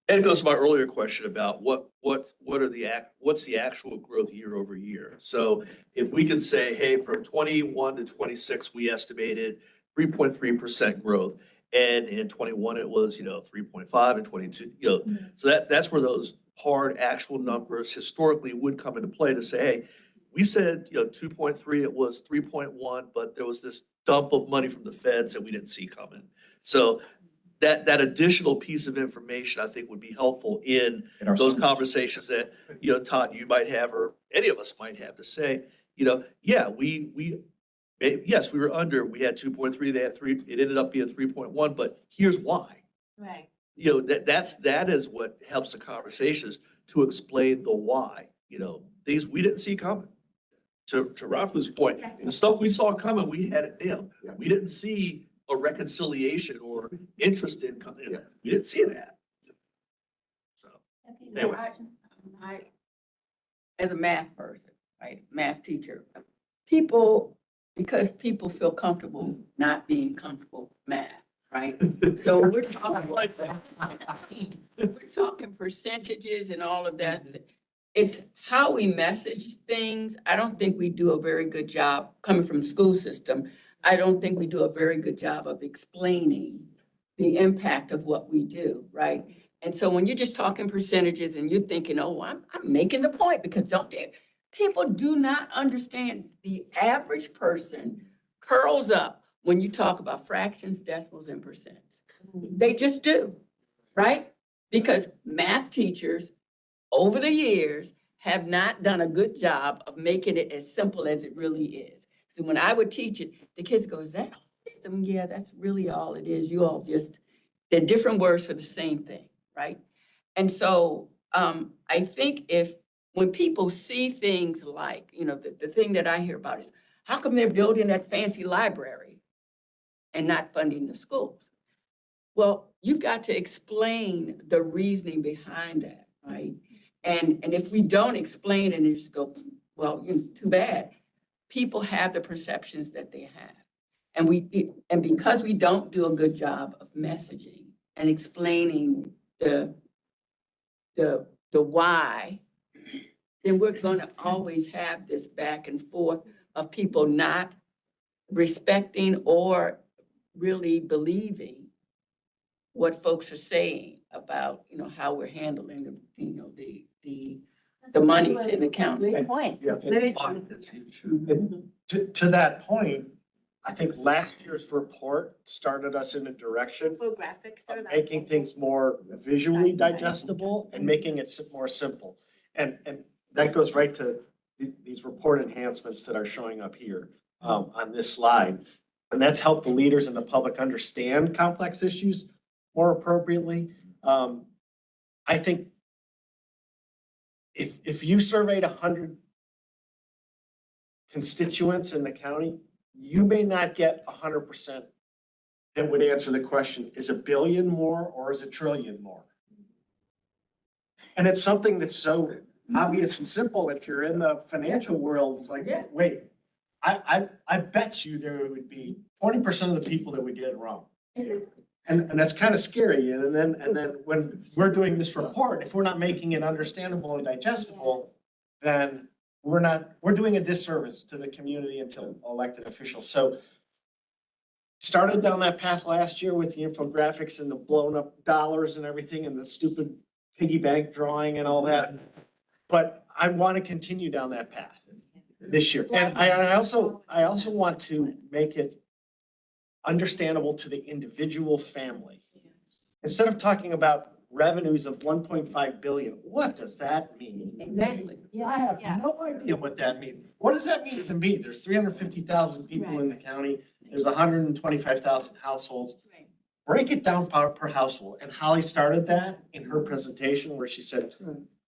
And it goes to my earlier question about what's the actual growth year over year? So if we can say, hey, from 21 to 26, we estimated 3.3% growth. And in 21, it was, 3.5 and 22, so that's where those hard actual numbers historically would come into play to say, hey, we said, 2.3, it was 3.1, but there was this dump of money from the feds that we didn't see coming. So that additional piece of information, I think, would be helpful in In our those summary. conversations that, Todd, you might have, or any of us might have to say, yeah, yes, we were under, we had 2.3, they had 3, it ended up being 3.1, but here's why. Right. That is what helps the conversations to explain the why, things we didn't see coming. To Rafa's point, the stuff we saw coming, we had it down. Yeah. We didn't see a reconciliation or interest in coming. Yeah. We didn't see that. So, anyway. I, as a math person, right, math teacher, because people feel comfortable not being comfortable with math, right? So we're talking percentages and all of that. It's how we message things. I don't think we do a very good job coming from the school system. I don't think we do a very good job of explaining the impact of what we do, right? And so when you're just talking percentages and you're thinking, oh, I'm making the point, because people do not understand. The average person curls up when you talk about fractions, decimals, and percents. They just do, right? Because math teachers over the years have not done a good job of making it as simple as it really is. So when I would teach it, the kids go, is that all it is? I mean, yeah, that's really all it is. You all just, they're different words for the same thing, right? And so I think when people see things like, the thing that I hear about is, how come they're building that fancy library and not funding the schools? Well, you've got to explain the reasoning behind that, right? And if we don't explain and just go, well, too bad. People have the perceptions that they have. And because we don't do a good job of messaging and explaining the why, then we're going to always have this back and forth of people not respecting or really believing what folks are saying about, how we're handling the monies in the county. Great point. Yeah. Very true. That's huge. To that point, I think last year's report started us in a direction Infographics are of nice. making things more visually digestible and making it more simple. And that goes right to these report enhancements that are showing up here on this slide. And that's helped the leaders and the public understand complex issues more appropriately. I think if you surveyed 100 constituents in the county, you may not get 100% that would answer the question, is $1 billion more or is $1 trillion more? And it's something that's so obvious and simple. If you're in the financial world, it's like, wait, I bet you there would be 20% of the people that would get it wrong. And that's kind of scary. And then when we're doing this report, if we're not making it understandable and digestible, then we're doing a disservice to the community and to elected officials. So started down that path last year with the infographics and the blown up dollars and everything and the stupid piggy bank drawing and all that. But I want to continue down that path this year. And I also want to make it understandable to the individual family. Instead of talking about revenues of 1.5 billion, what does that mean? Exactly. I have no idea what that means. What does that mean to me? There's 350,000 people in the county. There's 125,000 households. Break it down per household. And Holly started that in her presentation where she said,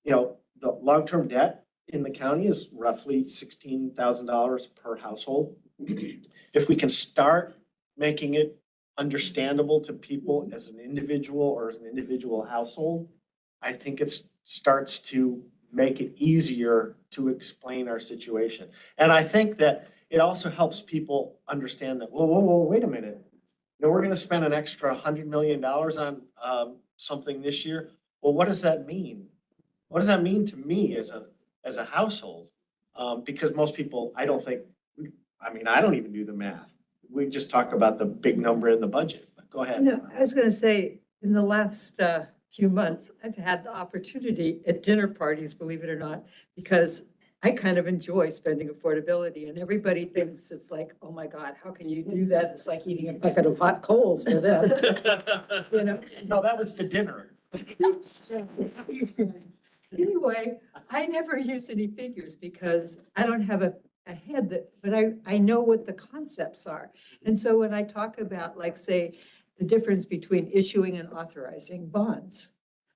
the long-term debt in the county is roughly $16,000 per household. If we can start making it understandable to people as an individual or as an individual household, I think it starts to make it easier to explain our situation. And I think that it also helps people understand that, whoa, wait a minute. We're gonna spend an extra $100 million on something this year. Well, what does that mean? What does that mean to me as a household? Because most people, I don't even do the math. We just talk about the big number in the budget. But go ahead. No, I was gonna say, in the last few months, I've had the opportunity at dinner parties, believe it or not, because I kind of enjoy spending affordability, and everybody thinks it's like, oh my God, how can you do that? It's like eating a bucket of hot coals for them, you know? No, that was the dinner. Anyway, I never use any figures because I don't have a head that, but I know what the concepts are. And so when I talk about, like, say, the difference between issuing and authorizing bonds,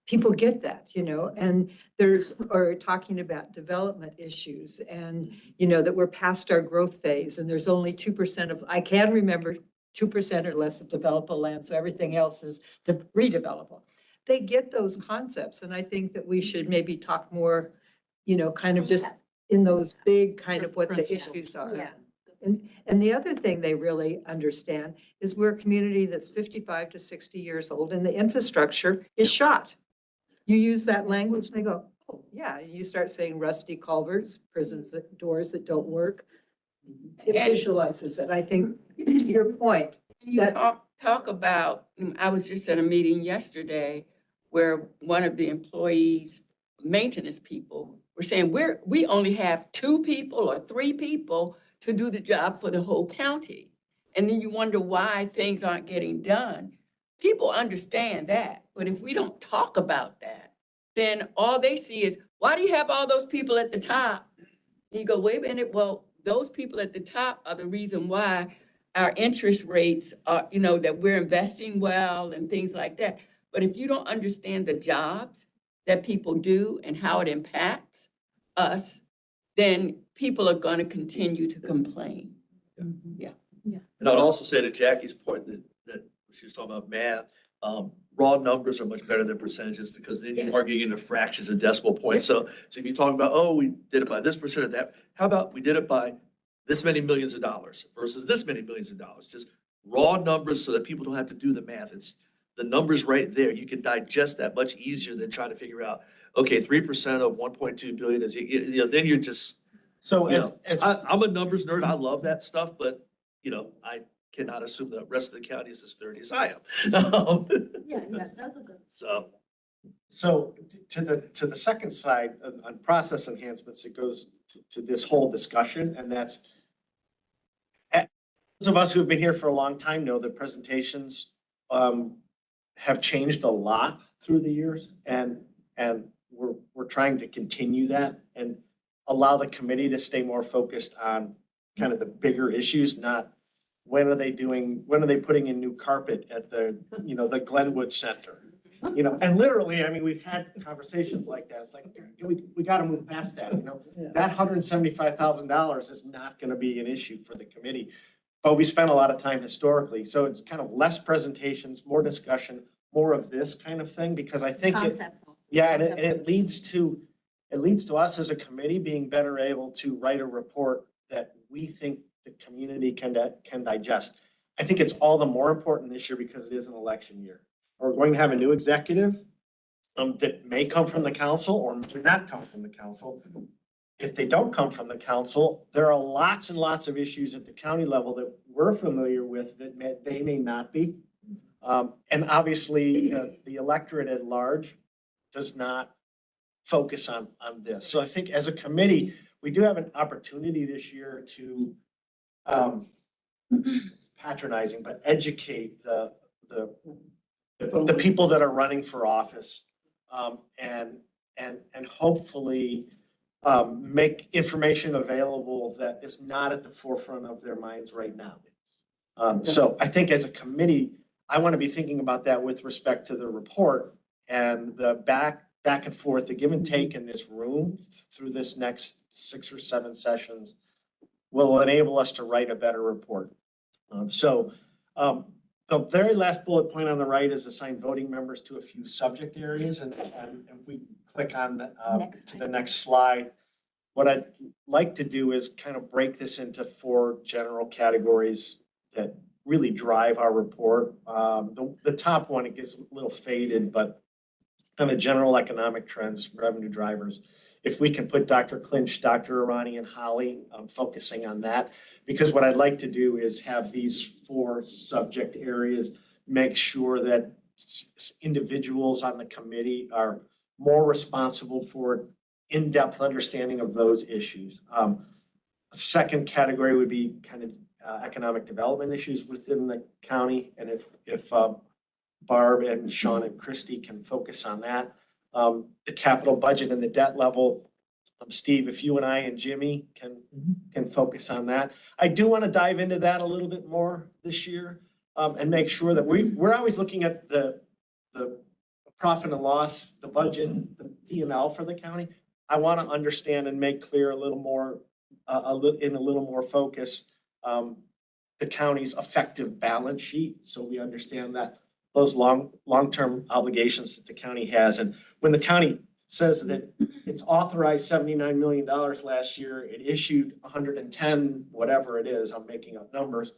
people get that, you know, and or talking about development issues and, you know, that we're past our growth phase and there's only 2% of, I can remember 2% or less of developable land, so everything else is redevelopable. They get those concepts, and I think that we should maybe talk more, you know, kind of just in those big kind of what the Principles. issues are. Yeah. And the other thing they really understand is we're a community that's 55 to 60 years old and the infrastructure is shot. You use that language, they go, oh, yeah, and you start saying rusty culverts, doors that don't work. It visualizes it. I think, to your point, You that- talk about, I was just at a meeting yesterday where one of the employees, maintenance people, were saying, we only have 2 people or 3 people to do the job for the whole county. And then you wonder why things aren't getting done. People understand that, but if we don't talk about that, then all they see is, why do you have all those people at the top? And you go, wait a minute, well, those people at the top are the reason why our interest rates are, you know, that we're investing well and things like that. But if you don't understand the jobs that people do and how it impacts us, then people are going to continue to complain. And I'd also say to Jackie's point that she was talking about math, raw numbers are much better than percentages because then you Yes. are getting into fractions and decimal points. So if you're talking about, oh, we did it by this percent of that, how about we did it by this many millions of dollars versus this many millions of dollars? Just raw numbers so that people don't have to do the math. It's the numbers right there. You can digest that much easier than trying to figure out, okay, 3% of 1.2 billion is, you know, then you're just, So you as, know, as, I'm a numbers nerd. I love that stuff, but you know, I cannot assume the rest of the county is as nerdy as I am. Yeah, that's a good. So, so to the second side on process enhancements, it goes to this whole discussion, and that's those of us who have been here for a long time know that presentations have changed a lot through the years, and we're trying to continue that and allow the committee to stay more focused on kind of the bigger issues, not when are they putting in new carpet at the, you know, the Glenwood Center? You know, and literally, I mean, we've had conversations like that. It's like, we got to move past that, you know? That $175,000 is not going to be an issue for the committee. But we spent a lot of time historically, so it's kind of less presentations, more discussion, more of this kind of thing, because I think it leads to us as a committee being better able to write a report that we think the community can digest. I think it's all the more important this year because it is an election year. We're going to have a new executive that may come from the council or may not come from the council. If they don't come from the council, there are lots and lots of issues at the county level that we're familiar with that they may not be. And obviously, the electorate at large does not focus on this. So I think as a committee, we do have an opportunity this year to patronizing, but educate the people that are running for office, and hopefully make information available that is not at the forefront of their minds right now. So I think as a committee, I want to be thinking about that with respect to the report and the back and forth, the give and take in this room through this next 6 or 7 sessions will enable us to write a better report. The very last bullet point on the right is assign voting members to a few subject areas. And if we click on the next slide, what I'd like to do is kind of break this into 4 general categories that really drive our report. The top one, it gets a little faded, but kind of general economic trends, revenue drivers. If we can put Dr. Clinch, Dr. Irani, and Holly focusing on that, because what I'd like to do is have these 4 subject areas, make sure that individuals on the committee are more responsible for in-depth understanding of those issues. Second category would be kind of economic development issues within the county. And if Barb and Sean and Christy can focus on that. The capital budget and the debt level, Steve, if you and I and Jimmy can focus on that. I do want to dive into that a little bit more this year, and make sure that we're always looking at the profit and loss, the budget, the P&L for the county. I want to understand and make clear a little more, in a little more focus, the county's effective balance sheet, so we understand that those long-term obligations that the county has. And when the county says that it's authorized $79 million last year, it issued 110, whatever it is, I'm making up numbers.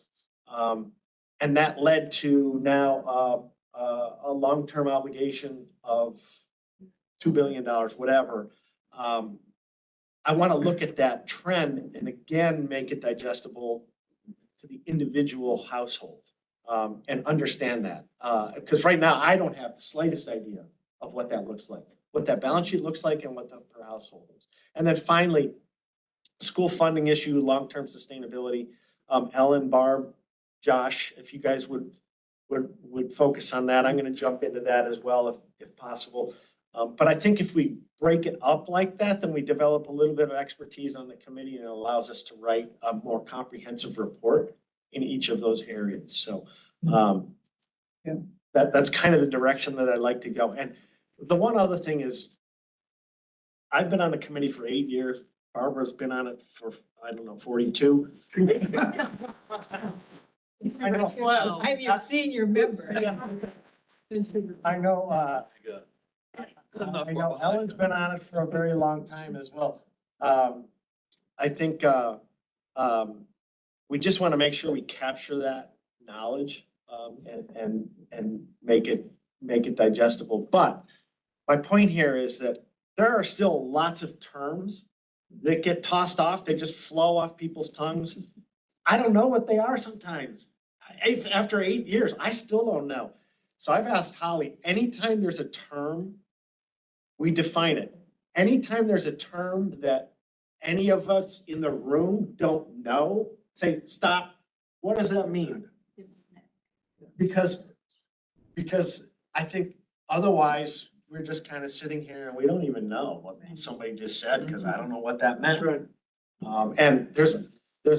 And that led to now a long-term obligation of $2 billion, whatever. I want to look at that trend and again, make it digestible to the individual household, and understand that. Because right now I don't have the slightest idea of what that looks like, what that balance sheet looks like and what the per household is. And then finally, school funding issue, long-term sustainability. Ellen, Barb, Josh, if you guys would focus on that. I'm going to jump into that as well if possible. But I think if we break it up like that, then we develop a little bit of expertise on the committee and it allows us to write a more comprehensive report in each of those areas. So that's kind of the direction that I'd like to go. And the one other thing is, I've been on the committee for 8 years. Barbara's been on it for, I don't know, 42. I know. Wow. I'm your senior member. I know, I know Ellen's been on it for a very long time as well. I think we just want to make sure we capture that knowledge and make it digestible. But my point here is that there are still lots of terms that get tossed off. They just flow off people's tongues. I don't know what they are sometimes. After 8 years, I still don't know. So I've asked Holly, anytime there's a term, we define it. Anytime there's a term that any of us in the room don't know, say, stop, what does that mean? Because I think otherwise we're just kind of sitting here and we don't even know what somebody just said because I don't know what that meant. And there's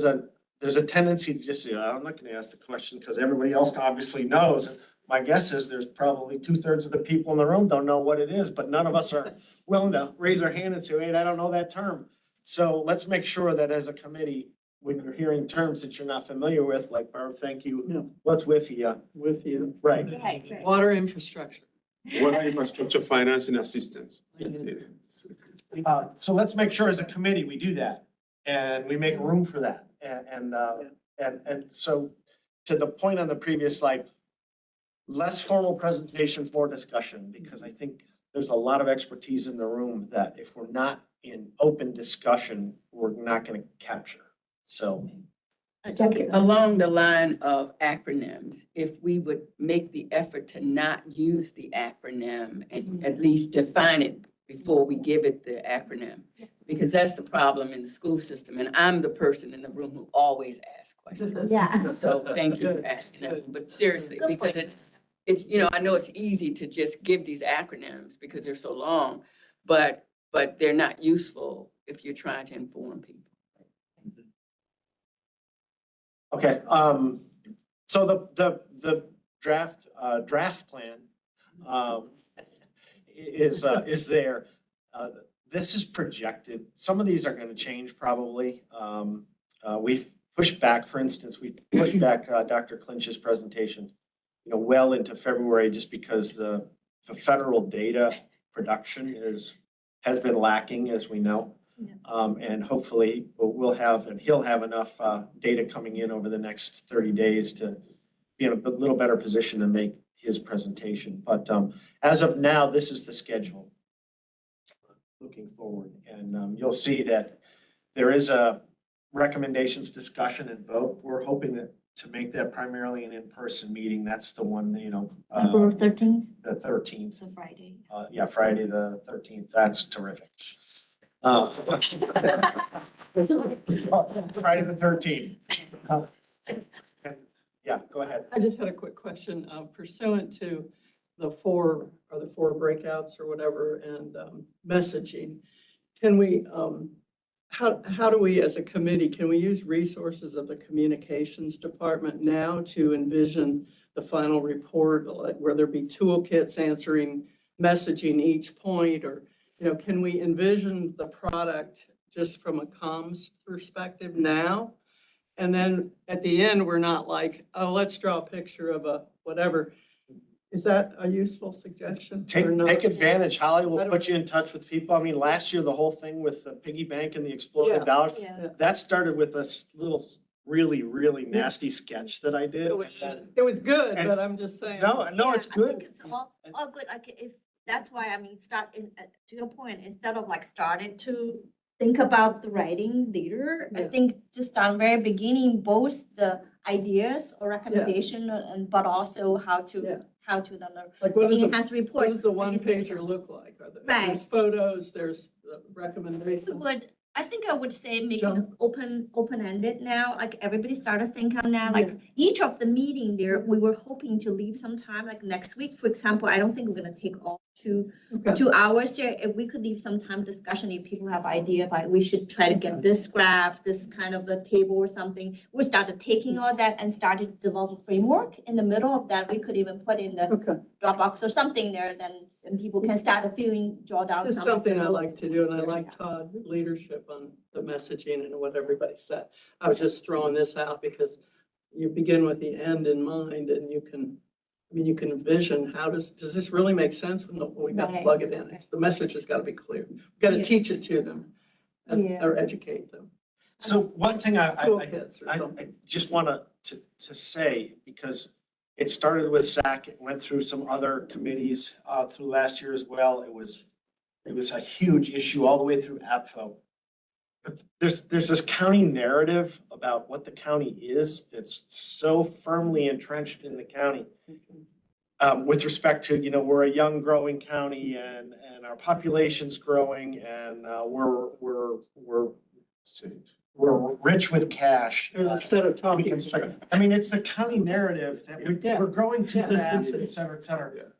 a tendency to just say, I'm not going to ask the question because everybody else obviously knows. And my guess is there's probably 2/3 of the people in the room don't know what it is, but none of us are willing to raise our hand and say, wait, I don't know that term. So let's make sure that as a committee, when you're hearing terms that you're not familiar with, like Barb, thank you. What's WIFIA? WIFIA. Right. Water infrastructure. Water infrastructure financing assistance. So let's make sure as a committee we do that and we make room for that. And so to the point on the previous slide, less formal presentations, more discussion, because I think there's a lot of expertise in the room that if we're not in open discussion, we're not going to capture. So. Along the line of acronyms, if we would make the effort to not use the acronym and at least define it before we give it the acronym, because that's the problem in the school system. And I'm the person in the room who always asks questions. Yeah. So thank you for asking that. But seriously, because it's, you know, I know it's easy to just give these acronyms because they're so long, but they're not useful if you're trying to inform people. Okay, so the draft plan is there. This is projected. Some of these are going to change probably. We've pushed back, for instance, we pushed back Dr. Clinch's presentation, you know, well into February just because the federal data production has been lacking, as we know. And hopefully we'll have, and he'll have enough data coming in over the next 30 days to be in a little better position to make his presentation. But as of now, this is the schedule looking forward. And you'll see that there is a recommendations discussion and vote. We're hoping to make that primarily an in-person meeting. That's the one, April 13th, the 13th. it's a Friday. Yeah, Friday, the 13th. That's terrific. Friday the 13th. Yeah, go ahead. I just had a quick question pursuant to the four breakouts or whatever and messaging. Can we, how do we as a committee, can we use resources of the communications department now to envision the final report, like where there be toolkits answering messaging each point, or, can we envision the product just from a comms perspective now? And then at the end, we're not like, oh, let's draw a picture of a whatever. Is that a useful suggestion or not? Take advantage. Holly I will don't- put you in touch with people. I mean, last year, the whole thing with the piggy bank and the exploded Yeah. dollars, Yeah. that started with a little, really, really nasty sketch that I did. It was good, And- but I'm just saying. No, it's I think good. it's all good. Like if, that's why, to your point, instead of like starting to think about the writing later, I Yeah. think just on very beginning, both the ideas or recommendation but also how Yeah. to then Like what is enhance what report. does the like one you think pager about. look like? There's Right. photos, there's the We recommendations. I think I would say make it Jump. open-ended now, like everybody start to think on that, like each of the meeting there, we were hoping to leave some time, like next week, for example, I don't think we're gonna take all Okay. 2 hours here, if we could leave some time discussion, if people have idea, like we should try to get this graph, this kind of a table or something. We started taking all that and started to develop a framework, in the middle of that, we could even put in the Okay, Dropbox or something there, then and people can start a feeling, draw down it's some of the something I notes. like to do, and I like Todd's leadership on the messaging and what everybody said. I was just throwing this out because you begin with the end in mind, and you can envision, does this really make sense when we got to Right. plug it in? The message has got to be clear. We've got to Yeah. teach it to them Yeah. or educate them. So one thing Toolkits or I something. just want to say, because it started with SAAC, it went through some other committees through last year as well. It was a huge issue all the way through APFO. But there's this county narrative about what the county is that's so firmly entrenched in the county. With respect to, we're a young growing county and our population's growing and we're rich with cash. Instead of talking. It's the county narrative that we're growing too fast, et cetera, et cetera.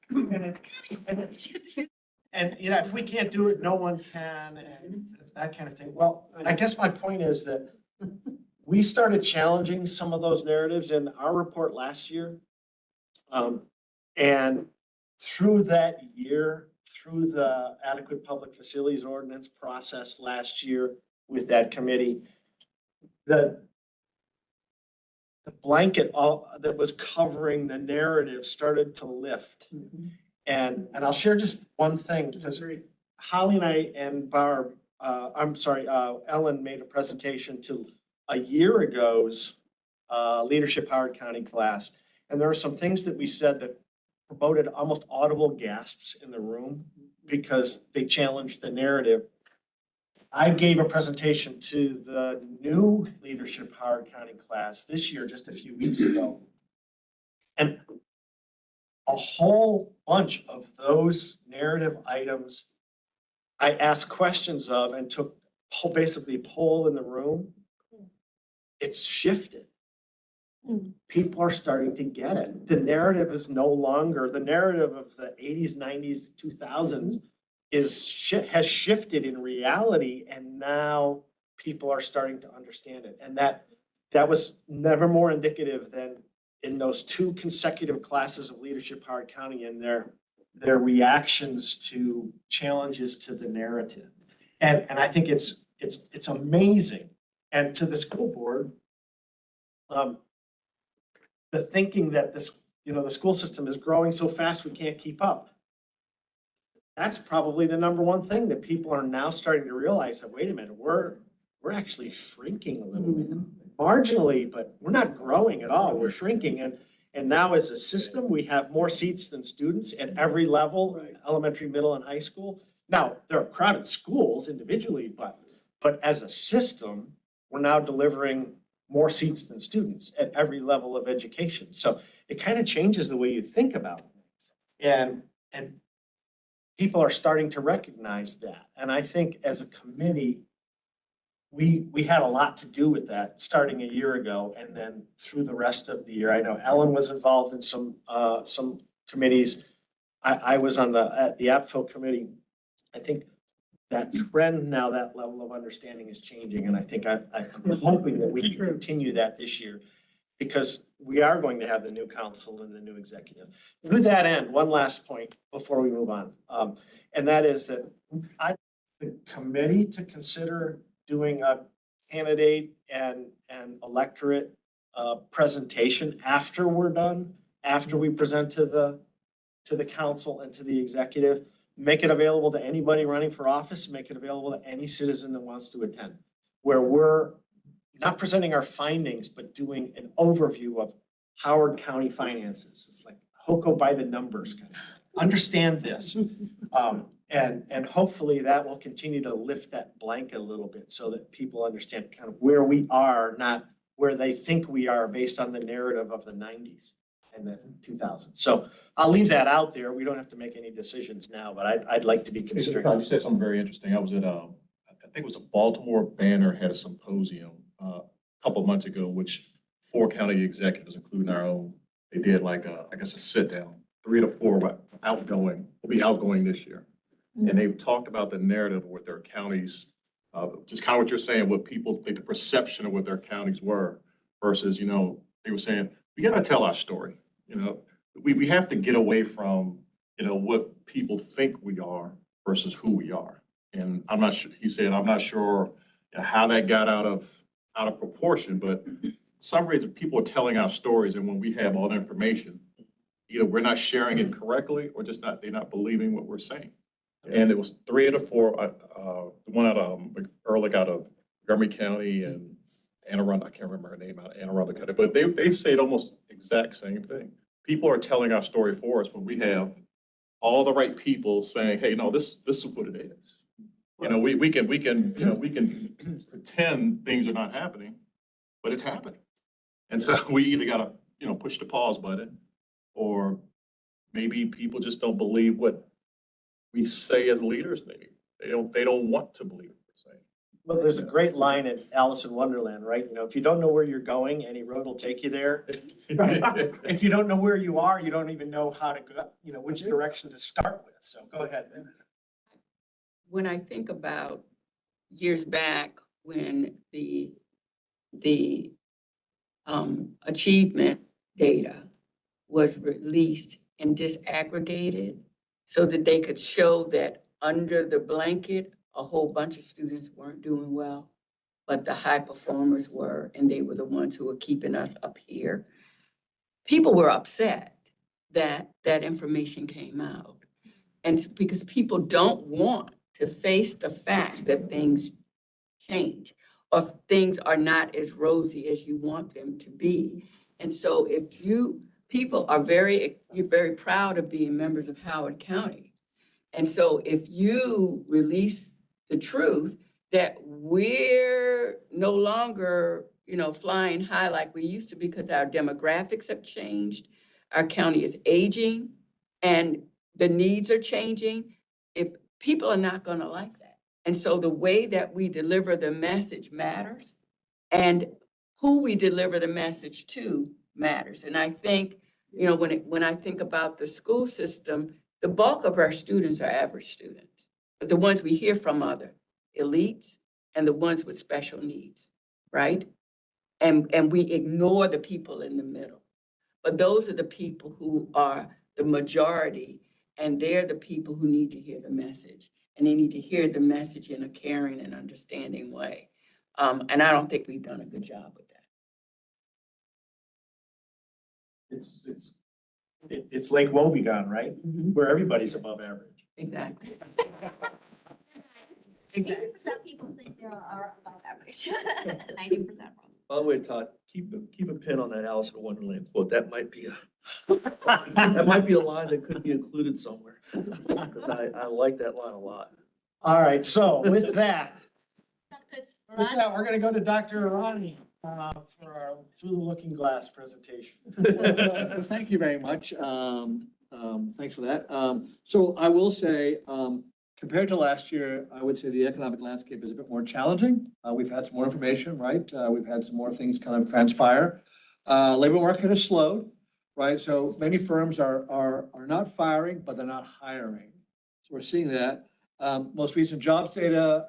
And, if we can't do it, no one can, and that kind of thing. Well, I guess my point is that we started challenging some of those narratives in our report last year. And through that year, through the adequate public facilities ordinance process last year with that committee, the blanket that was covering the narrative started to lift. And I'll share just one thing, because Holly and I and Barb, Ellen made a presentation to a year ago's Leadership Howard County class. And there were some things that we said that promoted almost audible gasps in the room because they challenged the narrative. I gave a presentation to the new Leadership Howard County class this year, just a few weeks ago. And a whole bunch of those narrative items I asked questions of and took basically poll in the room. It's shifted. People are starting to get it. The narrative is no longer, the narrative of the 80s, 90s, 2000s has shifted in reality, and now people are starting to understand it. And that was never more indicative than in those 2 consecutive classes of Leadership Howard County and their reactions to challenges to the narrative. And I think it's amazing. And to the school board, the thinking that the school system is growing so fast we can't keep up. That's probably the number one thing that people are now starting to realize, that, wait a minute, we're actually shrinking a little bit, marginally, but we're not growing at all. We're shrinking. And now as a system, we have more seats than students at every level, elementary, middle, and high school. Now, there are crowded schools individually, but as a system, we're now delivering more seats than students at every level of education. So it kind of changes the way you think about things. And people are starting to recognize that. And I think as a committee, we had a lot to do with that starting a year ago and then through the rest of the year. I know Ellen was involved in some committees. I was on the APFO committee. I think that trend now, that level of understanding is changing. And I think I'm hoping that we can continue that this year because we are going to have the new council and the new executive. To that end, one last point before we move on. And that is that the committee to consider doing a candidate and electorate presentation after we're done, after we present to the council and to the executive, make it available to anybody running for office, make it available to any citizen that wants to attend, where we're not presenting our findings, but doing an overview of Howard County finances. It's like HOCO by the numbers kind of thing. Understand this. And hopefully that will continue to lift that blanket a little bit so that people understand kind of where we are, not where they think we are based on the narrative of the 90s and the 2000s. So I'll leave that out there. We don't have to make any decisions now, but I'd like to be considering. You said something very interesting. I was at, I think it was a Baltimore Banner had a symposium a couple of months ago, which 4 county executives, including our own, they did like I guess a sit down, 3 to 4 will be outgoing this year. And they've talked about the narrative of what their counties, just kind of what you're saying, what people think the perception of what their counties were versus, they were saying, we got to tell our story. We have to get away from, what people think we are versus who we are. And I'm not sure, he said, I'm not sure how that got out of proportion, but for some reason people are telling our stories. And when we have all the information, either we're not sharing it correctly or just they're not believing what we're saying. And it was 3 out of 4, the one out of Ehrlich out of Montgomery County and Anne Arundel, I can't remember her name, out of Anne Arundel County, but they said almost exact same thing. People are telling our story for us when we have all the right people saying, hey, no, this is what it is. We can pretend things are not happening, but it's happening. And so we either gotta, push the pause button, or maybe people just don't believe what we say as leaders. Maybe they don't want to believe what we're saying. Well, there's a great line in Alice in Wonderland, right? If you don't know where you're going, any road will take you there. If you don't know where you are, you don't even know how to go, which direction to start with. So go ahead. When I think about years back when the achievement data was released and disaggregated so that they could show that under the blanket, a whole bunch of students weren't doing well, but the high performers were, and they were the ones who were keeping us up here. People were upset that that information came out. And because people don't want to face the fact that things change or things are not as rosy as you want them to be. And so people are you're very proud of being members of Howard County. And so if you release the truth that we're no longer, flying high like we used to because our demographics have changed, our county is aging, and the needs are changing, if people are not going to like that. And so the way that we deliver the message matters, and who we deliver the message to matters. And I think, when I think about the school system, the bulk of our students are average students. But the ones we hear from are the elites and the ones with special needs, right? And we ignore the people in the middle. But those are the people who are the majority, and they're the people who need to hear the message. And they need to hear the message in a caring and understanding way. And I don't think we've done a good job with that. It's Lake Wobegon, right? Where everybody's above average. Exactly. 80% people think they are above average. 90% wrong. By the way, Todd, keep a pin on that Alice in Wonderland quote. That might be a line that could be included somewhere. I like that line a lot. All right, so with that, we're going to go to Dr. Arani. For our through the looking glass presentation. Thank you very much. Thanks for that. So I will say, compared to last year, I would say the economic landscape is a bit more challenging. We've had some more information, right? We've had some more things kind of transpire. Labor market has slowed, right? So many firms are not firing, but they're not hiring. So we're seeing that. Most recent jobs data,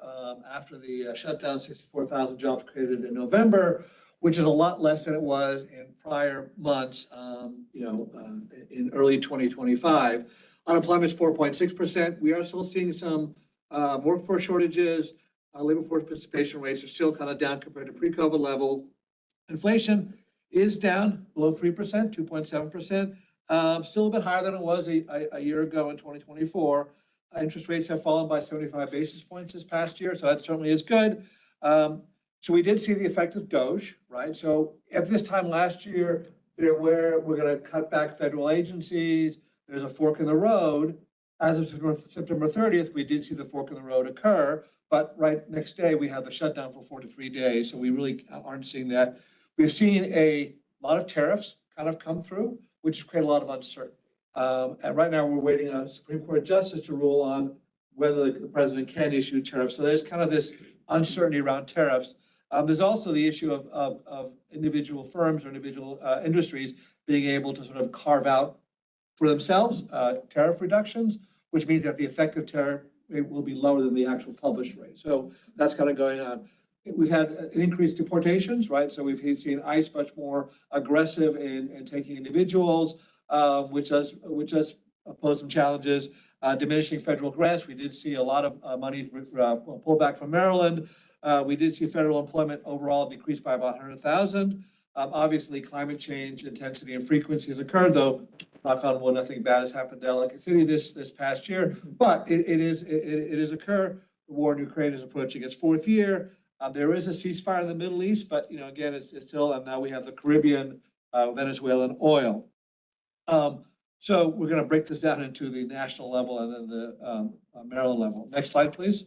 after the shutdown, 64,000 jobs created in November, which is a lot less than it was in prior months, in early 2025. Unemployment is 4.6%. We are still seeing some workforce shortages. Labor force participation rates are still kind of down compared to pre-COVID level. Inflation is down below 3%, 2.7%. Still a bit higher than it was a year ago in 2024. Interest rates have fallen by 75 basis points this past year, so that certainly is good. So we did see the effect of DOGE, right? So at this time last year, we're going to cut back federal agencies. There's a fork in the road. As of September 30th, we did see the fork in the road occur, but right next day we have the shutdown for 43 days. So we really aren't seeing that. We've seen a lot of tariffs kind of come through, which has created a lot of uncertainty. And right now we're waiting on a Supreme Court justice to rule on whether the president can issue tariffs. So there's kind of this uncertainty around tariffs. There's also the issue of individual firms or individual industries being able to sort of carve out for themselves tariff reductions, which means that the effective tariff rate will be lower than the actual published rate. So that's kind of going on. We've had increased deportations, right? So we've seen ICE much more aggressive in taking individuals, which does pose some challenges. Diminishing federal grants. We did see a lot of money pulled back from Maryland. We did see federal employment overall decrease by about 100,000. Obviously, climate change intensity and frequency has occurred, though, knock on wood, nothing bad has happened to Ellicott City this past year. But it is occur. The war in Ukraine is approaching its fourth year. There is a ceasefire in the Middle East, but again, it's still, and now we have the Caribbean, Venezuelan oil. So we're going to break this down into the national level and then the Maryland level. Next slide, please.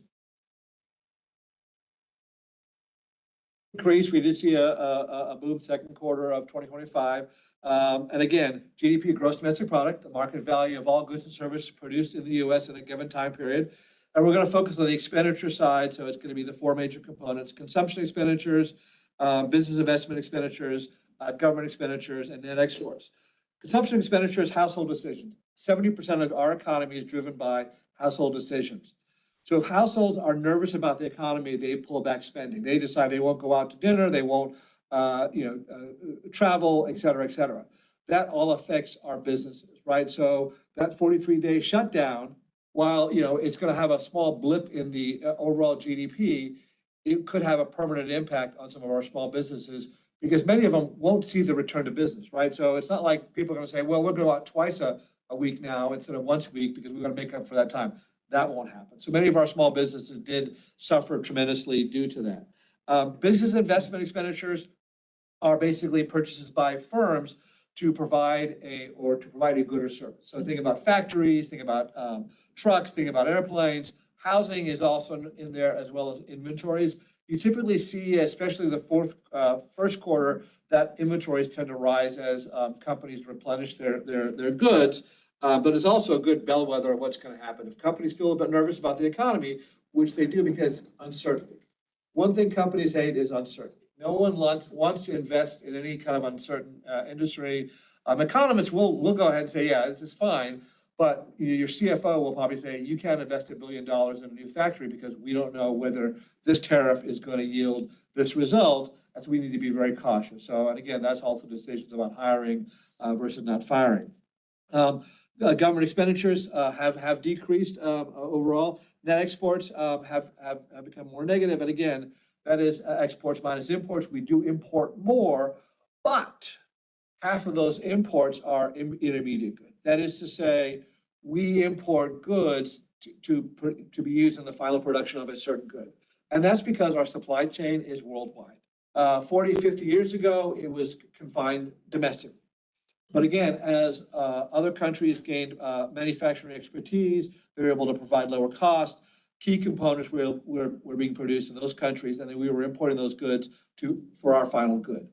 Increase, we did see a boom second quarter of 2025. And again, GDP, gross domestic product, the market value of all goods and services produced in the US in a given time period. And we're going to focus on the expenditure side. So it's going to be the four major components: consumption expenditures, business investment expenditures, government expenditures, and net exports. Consumption expenditures, household decisions. 70% of our economy is driven by household decisions. So if households are nervous about the economy, they pull back spending. They decide they won't go out to dinner, they won't travel, et cetera, et cetera. That all affects our businesses, right? So that 43-day shutdown, while it's going to have a small blip in the overall GDP, it could have a permanent impact on some of our small businesses because many of them won't see the return to business, right? So it's not like people are going to say, well, we'll go out twice a week now instead of once a week because we're going to make up for that time. That won't happen. So many of our small businesses did suffer tremendously due to that. Business investment expenditures are basically purchases by firms to provide a good or service. So think about factories, think about trucks, think about airplanes. Housing is also in there as well as inventories. You typically see, especially the first quarter, that inventories tend to rise as companies replenish their goods. But it's also a good bellwether of what's going to happen. If companies feel a bit nervous about the economy, which they do because uncertainty. One thing companies hate is uncertainty. No one wants to invest in any kind of uncertain industry. Economists will go ahead and say, yeah, this is fine. But your CFO will probably say, you can't invest $1 billion in a new factory because we don't know whether this tariff is going to yield this result. As we need to be very cautious. So, and again, that's also decisions about hiring versus not firing. Government expenditures have decreased overall. Net exports have become more negative. And again, that is exports minus imports. We do import more, but half of those imports are intermediate goods. That is to say, we import goods to be used in the final production of a certain good. And that's because our supply chain is worldwide. 40, 50 years ago, it was confined domestically. But again, as other countries gained manufacturing expertise, they're able to provide lower cost. key components were being produced in those countries, and then we were importing those goods for our final good.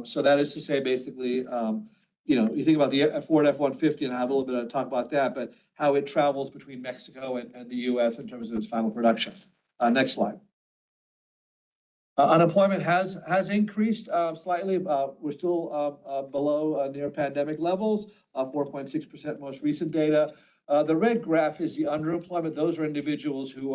So that is to say, basically, you think about the Ford F-150, and I have a little bit of talk about that, but how it travels between Mexico and the US in terms of its final production. Next slide. Unemployment has increased slightly. We're still below near pandemic levels, 4.6% most recent data. The red graph is the underemployment. Those are individuals who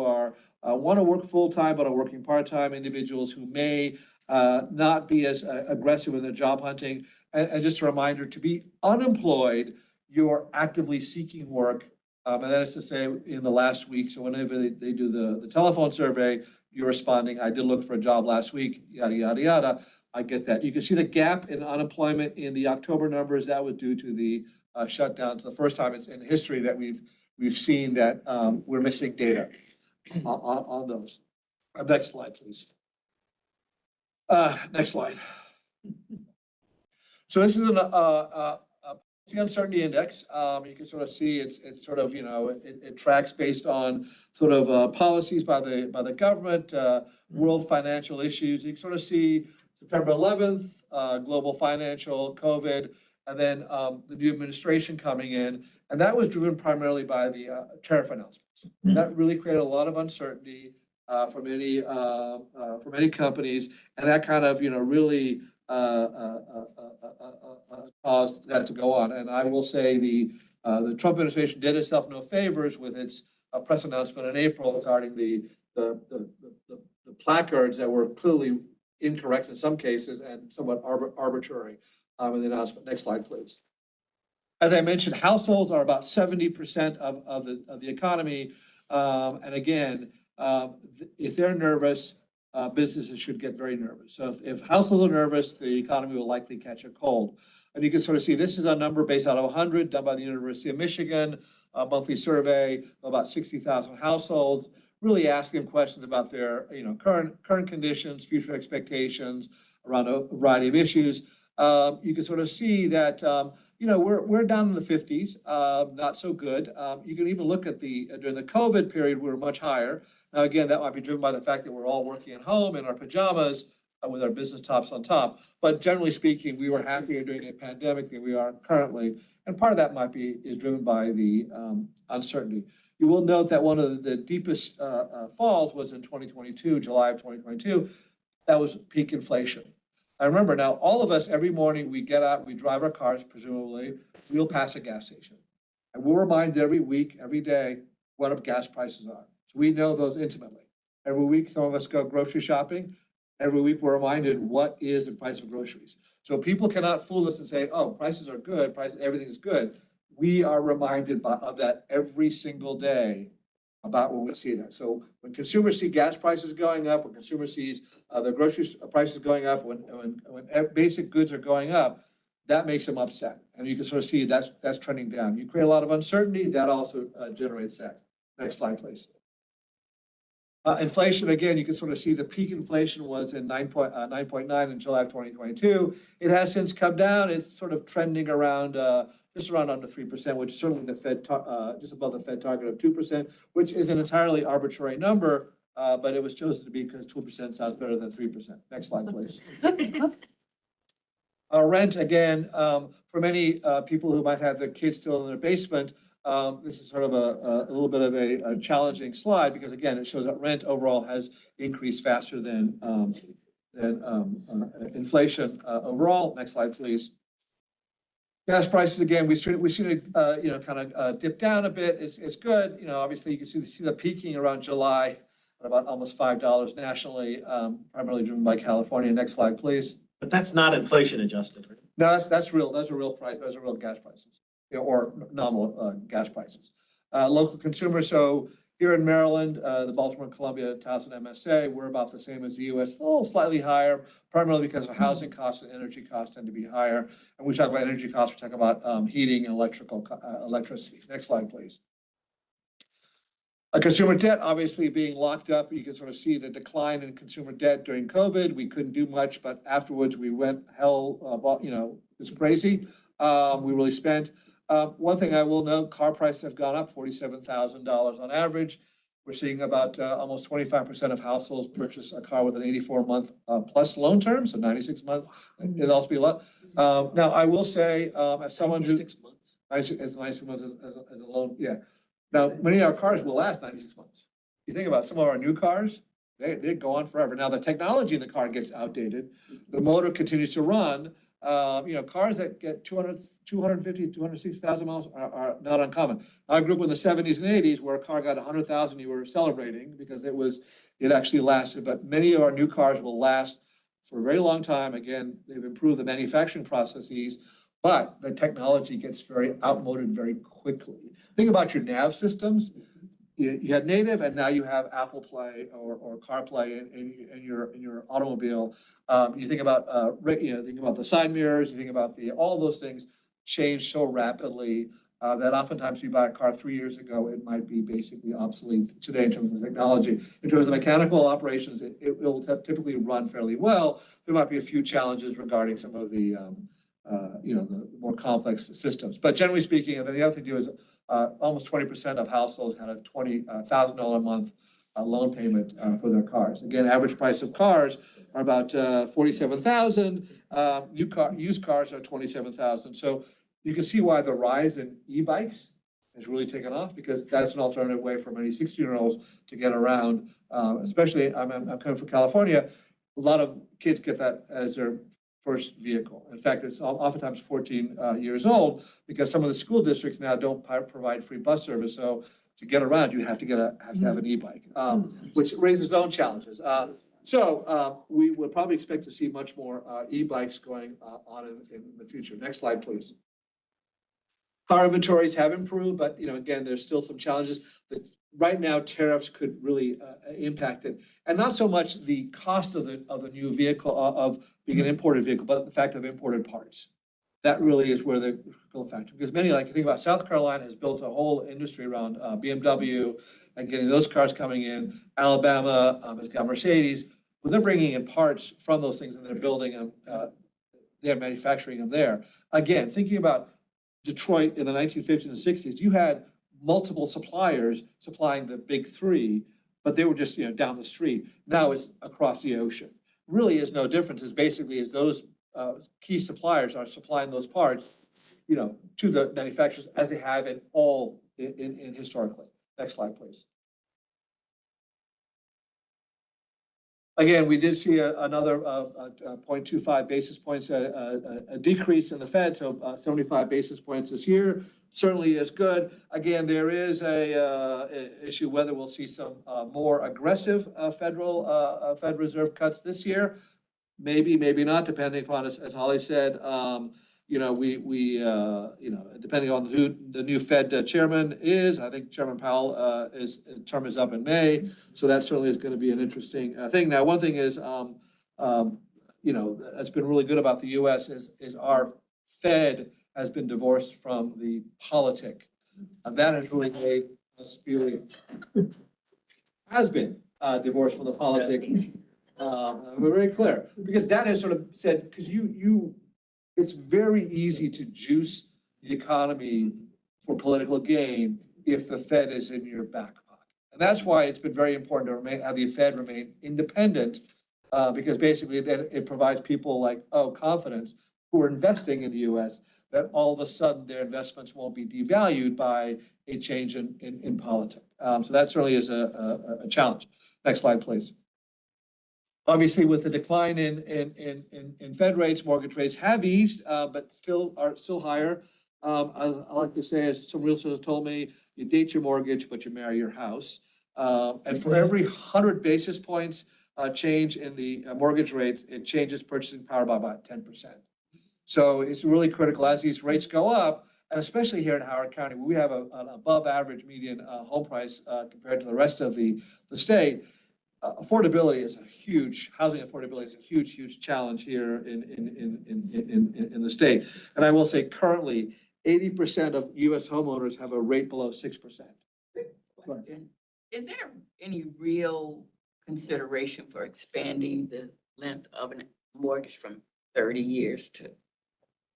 want to work full-time but are working part-time, individuals who may not be as aggressive in their job hunting. And just a reminder, to be unemployed, you're actively seeking work. And that is to say, in the last week, so whenever they do the telephone survey, you're responding, I did look for a job last week, yada, yada, yada. I get that. You can see the gap in unemployment in the October numbers. That was due to the shutdown. It's the first time it's in history that we've seen that we're missing data on those. Next slide, please. Next slide. So this is the uncertainty index. You can sort of see it's sort of, it tracks based on sort of policies by the government, world financial issues. You can sort of see September 11th, global financial, COVID, and then the new administration coming in. And that was driven primarily by the tariff announcements. That really created a lot of uncertainty for many companies. And that kind of, really caused that to go on. And I will say the Trump administration did itself no favors with its press announcement in April regarding the placards that were clearly incorrect in some cases and somewhat arbitrary in the announcement. Next slide, please. As I mentioned, households are about 70% of the economy. And again, if they're nervous, businesses should get very nervous. So if households are nervous, the economy will likely catch a cold. And you can sort of see this is a number based out of 100 done by the University of Michigan, a monthly survey of about 60,000 households, really asking them questions about their current conditions, future expectations around a variety of issues. You can sort of see that we're down in the 50s, not so good. You can even look at during the COVID period, we were much higher. Now, again, that might be driven by the fact that we're all working at home in our pajamas with our business tops on top. But generally speaking, we were happier during a pandemic than we are currently. And part of that is driven by the uncertainty. You will note that one of the deepest falls was in 2022, July of 2022. That was peak inflation. I remember now, all of us, every morning, we get out, we drive our cars, presumably, we'll pass a gas station. And we're reminded every week, every day, what our gas prices are. So we know those intimately. Every week, some of us go grocery shopping. Every week, we're reminded what is the price of groceries. So people cannot fool us and say, oh, prices are good, everything is good. We are reminded of that every single day about when we see that. So when consumers see gas prices going up, when consumers sees the grocery prices going up, when basic goods are going up, that makes them upset. And you can sort of see that's trending down. You create a lot of uncertainty, that also generates that. Next slide, please. Inflation, again, you can sort of see the peak inflation was in 9.9 in July of 2022. It has since come down. It's sort of trending around just around under 3%, which is certainly the Fed just above the Fed target of 2%, which is an entirely arbitrary number, but it was chosen to be because 2% sounds better than 3%. Next slide, please. Rent, again, for many people who might have their kids still in their basement, this is sort of a little bit of a challenging slide because, again, it shows that rent overall has increased faster than inflation overall. Next slide, please. Gas prices, again, we've seen it, kind of dip down a bit. It's good. Obviously, you can see the peaking around July at about almost $5 nationally, primarily driven by California. Next slide, please. But that's not inflation adjusted, right? No, that's real. Those are real price. Those are real gas prices, or nominal gas prices. Local consumers. So here in Maryland, the Baltimore, Columbia, Towson MSA, we're about the same as the U.S. A little slightly higher, primarily because of housing costs and energy costs tend to be higher. And when we talk about energy costs, we talk about heating and electricity. Next slide, please. Consumer debt, obviously being locked up, you can sort of see the decline in consumer debt during COVID. We couldn't do much, but afterwards we went it's crazy. We really spent. One thing I will note, car prices have gone up $47,000 on average. We're seeing about almost 25% of households purchase a car with an 84-month plus loan term, so 96 months. It'd also be a lot. Now, I will say, as someone who. 6 months. 96 months as a loan, yeah. Now, many of our cars will last 96 months. You think about some of our new cars, they go on forever. Now, the technology in the car gets outdated. The motor continues to run. Cars that get 250, 260,000 miles are not uncommon. I grew up in the 70s and 80s where a car got 100,000, you were celebrating because it actually lasted. But many of our new cars will last for a very long time. Again, they've improved the manufacturing processes, but the technology gets very outmoded very quickly. Think about your nav systems. You had native, and now you have Apple Play or CarPlay in your automobile. You think about think about the side mirrors. You think about all those things change so rapidly that oftentimes you buy a car 3 years ago, it might be basically obsolete today in terms of technology. In terms of mechanical operations, it will typically run fairly well. There might be a few challenges regarding some of the the more complex systems. But generally speaking, and then the other thing to do is almost 20% of households had a $20,000 a month loan payment for their cars. Again, average price of cars are about $47,000. Used cars are $27,000. So you can see why the rise in e-bikes has really taken off, because that's an alternative way for many 16-year-olds to get around. Especially, I'm coming from California. A lot of kids get that as their first vehicle. In fact, it's oftentimes 14 years old, because some of the school districts now don't provide free bus service. So to get around, you have to have an e-bike, which raises its own challenges. So we will probably expect to see much more e-bikes going on in the future. Next slide, please. Car inventories have improved, but again, there's still some challenges. Right now, tariffs could really impact it, and not so much the cost of the new vehicle of being an imported vehicle, but the fact of imported parts. That really is where the critical factor. Because many, like you think about South Carolina, has built a whole industry around BMW and getting those cars coming in. Alabama has got Mercedes, but they're bringing in parts from those things and they're building them. They're manufacturing them there. Again, thinking about Detroit in the 1950s and 60s, you had multiple suppliers supplying the big three, but they were just down the street. Now it's across the ocean. Really is no difference. It's basically as those key suppliers are supplying those parts, to the manufacturers as they have in historically. Next slide, please. Again, we did see another 0.25 basis points, a decrease in the Fed, so 75 basis points this year. Certainly is good. Again, there is a issue whether we'll see some more aggressive Fed Reserve cuts this year. Maybe, maybe not, depending upon, as Holly said, depending on who the new Fed chairman is. I think Chairman Powell term is up in May, so that certainly is going to be an interesting thing. Now, one thing is, that's been really good about the U.S. is our Fed has been divorced from the politic, and that has really made us feel has been divorced from the politic. We're very clear, because that has sort of said, because it's very easy to juice the economy for political gain if the Fed is in your back pocket. And that's why it's been very important to have the Fed remain independent, because basically then it provides people like, confidence, who are investing in the U.S., that all of a sudden their investments won't be devalued by a change in politics. So that certainly is a challenge. Next slide, please. Obviously, with the decline in Fed rates, mortgage rates have eased, but are still higher. I like to say, as some realtors have told me, you date your mortgage, but you marry your house. And for every 100 basis points change in the mortgage rate, it changes purchasing power by about 10%. So it's really critical as these rates go up, and especially here in Howard County, where we have an above average median home price compared to the rest of the state. Affordability is housing affordability is a huge challenge here in the state. And I will say currently, 80% of US homeowners have a rate below 6%. Is there any real consideration for expanding the length of a mortgage from 30 years to?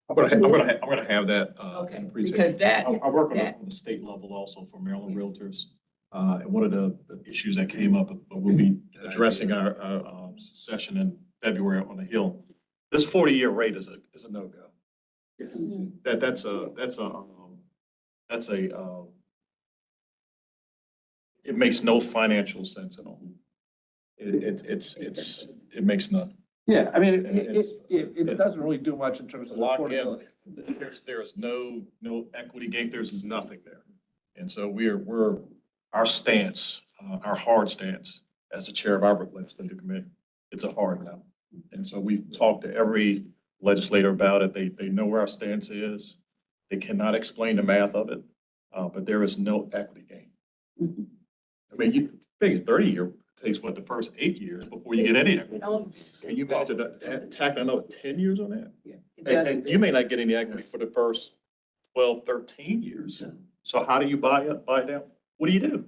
I'm gonna have that. Okay, in the presentation. because that. I work on the state level also for Maryland Realtors. And one of the issues that came up, we'll be addressing our session in February on the Hill. This 40-year rate is a no-go. That's it makes no financial sense at all. It makes none. Yeah, I mean, it doesn't really do much in terms of Lock in, affordability. there's no equity gate, there's nothing there. And so our stance, our hard stance as the chair of our legislative committee, it's a hard no. And so we've talked to every legislator about it. They know where our stance is. They cannot explain the math of it, but there is no equity gain. I mean, you figure 30-year takes what, the first 8 years before you get any equity. Can you imagine tack another 10 years on that? And you may not get any equity for the first 12, 13 years. So how do you buy down? What do you do?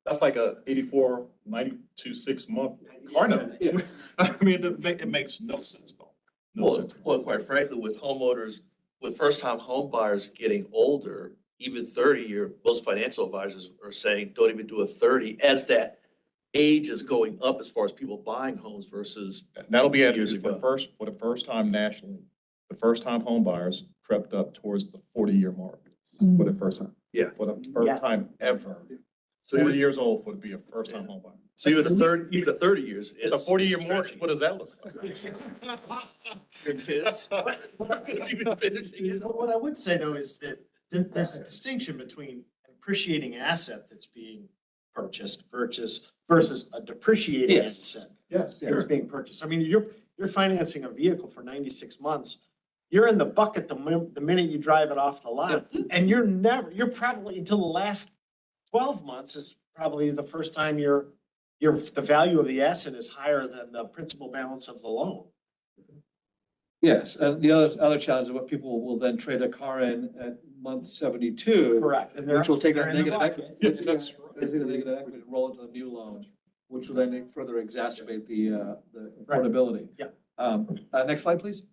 That's like a 84, 92, 6-month car note. I mean, it makes no sense at all. No sense. Well, quite frankly, with homeowners, with first-time home buyers getting older, even 30-year, most financial advisors are saying, don't even do a 30 as that age is going up as far as people buying homes versus. That'll be years for ago. the first time nationally, the first-time home buyers crept up towards the 40-year mark for the first time. Yeah. For the first time ever. So 40 years old to be a first-time home buyer. So even the 30 years. The 40-year mortgage, what does that look like? Your kids. Even finishing it. What I would say though is that there's a distinction between an appreciating asset that's being purchased versus a depreciating Yes. asset Yes. that's being purchased. I mean, you're financing a vehicle for 96 months. You're in the bucket the minute you drive it off the lot. And you're probably until the last 12 months is probably the first time the value of the asset is higher than the principal balance of the loan. Yes, and the other challenge is what people will then trade their car in at month 72. Correct. And Which will take that they're in the negative bucket. equity. Yeah, that's They take the negative equity and roll into the new loan, which will then further exacerbate the affordability. Yeah. Next slide, please.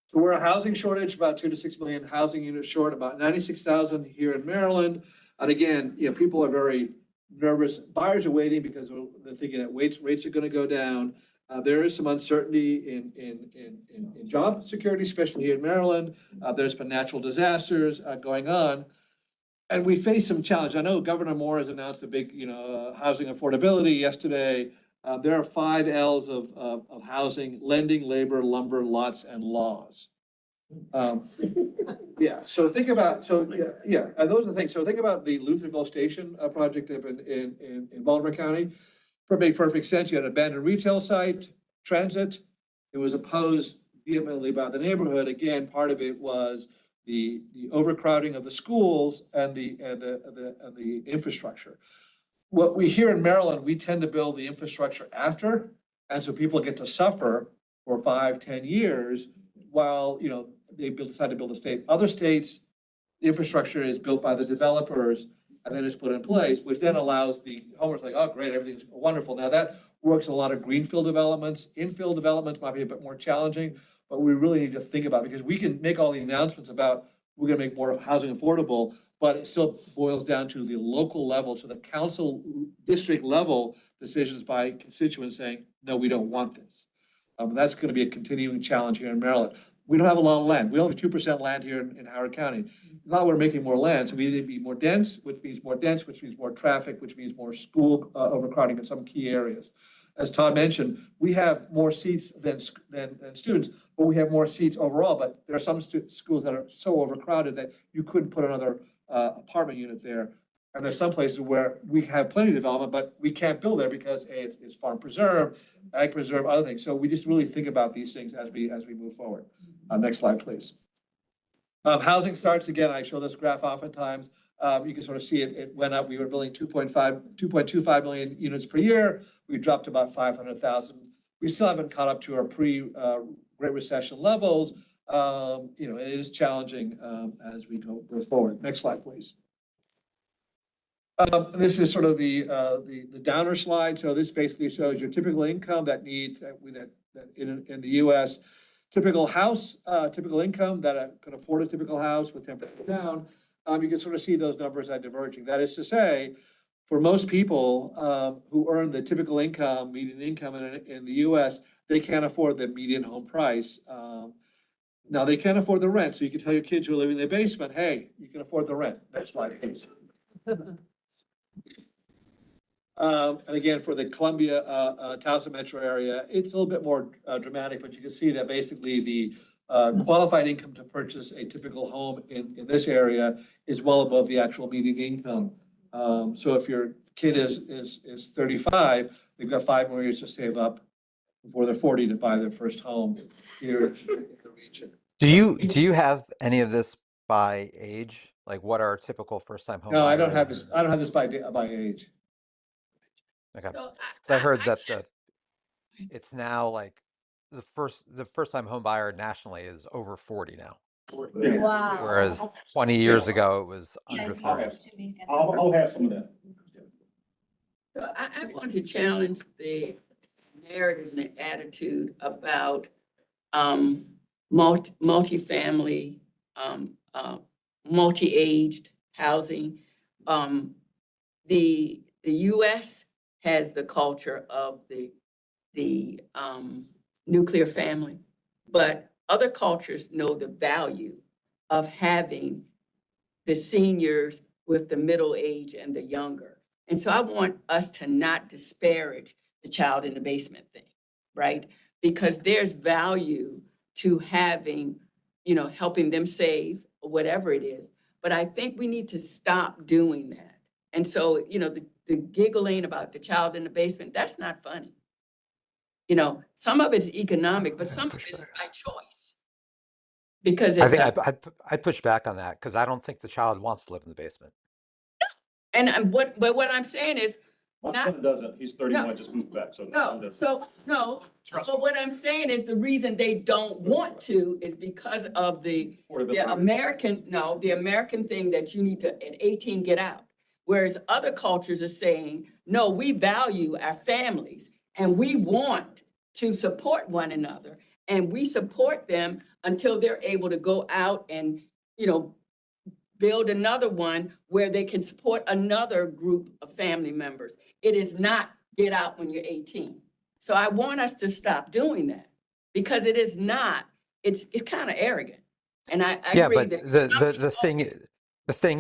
So we're a housing shortage, about 2 to 6 million housing units short, about 96,000 here in Maryland. And again, people are very nervous. Buyers are waiting because they're thinking that rates are going to go down. There is some uncertainty in job security, especially here in Maryland. There's been natural disasters going on. And we face some challenge. I know Governor Moore has announced a big, housing affordability yesterday. There are 5 L's of housing: lending, labor, lumber, lots, and laws. Yeah, so think about, and those are the things. So think about the Lutherville Station project up in Baltimore County. It made perfect sense. You had an abandoned retail site, transit. It was opposed vehemently by the neighborhood. Again, part of it was the overcrowding of the schools and the infrastructure. What we hear in Maryland, we tend to build the infrastructure after, and so people get to suffer for 5, 10 years while, they decide to build a state. Other states, the infrastructure is built by the developers and then it's put in place, which then allows the homeowners like, oh, great, everything's wonderful. Now that works in a lot of greenfield developments. Infill developments might be a bit more challenging, but we really need to think about it because we can make all the announcements about we're gonna make more housing affordable, but it still boils down to the local level, to the council district level decisions by constituents saying, no, we don't want this. That's gonna be a continuing challenge here in Maryland. We don't have a lot of land. We only have 2% land here in Howard County. Now we're making more land, so we need to be more dense, which means more traffic, which means more school overcrowding in some key areas. As Todd mentioned, we have more seats than students, but we have more seats overall. But there are some schools that are so overcrowded that you couldn't put another apartment unit there. And there's some places where we have plenty of development, but we can't build there because it's farm preserve, ag preserve, other things. So we just really think about these things as we move forward. Next slide, please. Housing starts, again, I show this graph oftentimes. You can sort of see it went up. We were building 2.25 million units per year. We dropped to about 500,000. We still haven't caught up to our pre-Great Recession levels. It is challenging as we go forward. Next slide, please. This is sort of the downer slide. So this basically shows your typical income that in the U.S. Typical house, typical income that can afford a typical house with 10% down. you can sort of see those numbers are diverging. That is to say, for most people, who earn the typical income, median income in the US, they can't afford the median home price. Now they can't afford the rent, so you can tell your kids who are living in the basement, hey, you can afford the rent. That's my case. And again, for the Columbia, Towson metro area, it's a little bit more dramatic, but you can see that basically the qualified income to purchase a typical home in this area is well above the actual median income. So if your kid is 35, they've got 5 more years to save up before they're 40 to buy their first home here in the region. Do you have any of this by age? Like what are typical first-time home No, I buyer don't have rates? this, I don't have this by age. Okay, So because I heard that can't- it's now like the first-time home buyer nationally is over 40 now, Wow. whereas 20 years ago it was Yeah, under you 30. have to make it. I'll have some of that. So I want to challenge the narrative and the attitude about multifamily, multi-aged housing. The US has the culture of the nuclear family, but other cultures know the value of having the seniors with the middle age and the younger. And so I want us to not disparage the child in the basement thing, right? Because there's value to having, helping them save or whatever it is. But I think we need to stop doing that. And so, the giggling about the child in the basement, that's not funny. Some of it's economic, but some of it is by choice. Because I it's think I'd push back on that because I don't think the child wants to live in the basement. but what I'm saying is, My Not- son doesn't, he's 31, just moved back, so. no, but what I'm saying is the reason they don't want to is because of the American thing that you need to, at 18, get out. Whereas other cultures are saying, no, we value our families and we want to support one another. And we support them until they're able to go out and, build another one where they can support another group of family members. It is not get out when you're 18. So I want us to stop doing that because it is not, it's kind of arrogant. And I Yeah, agree but that the thing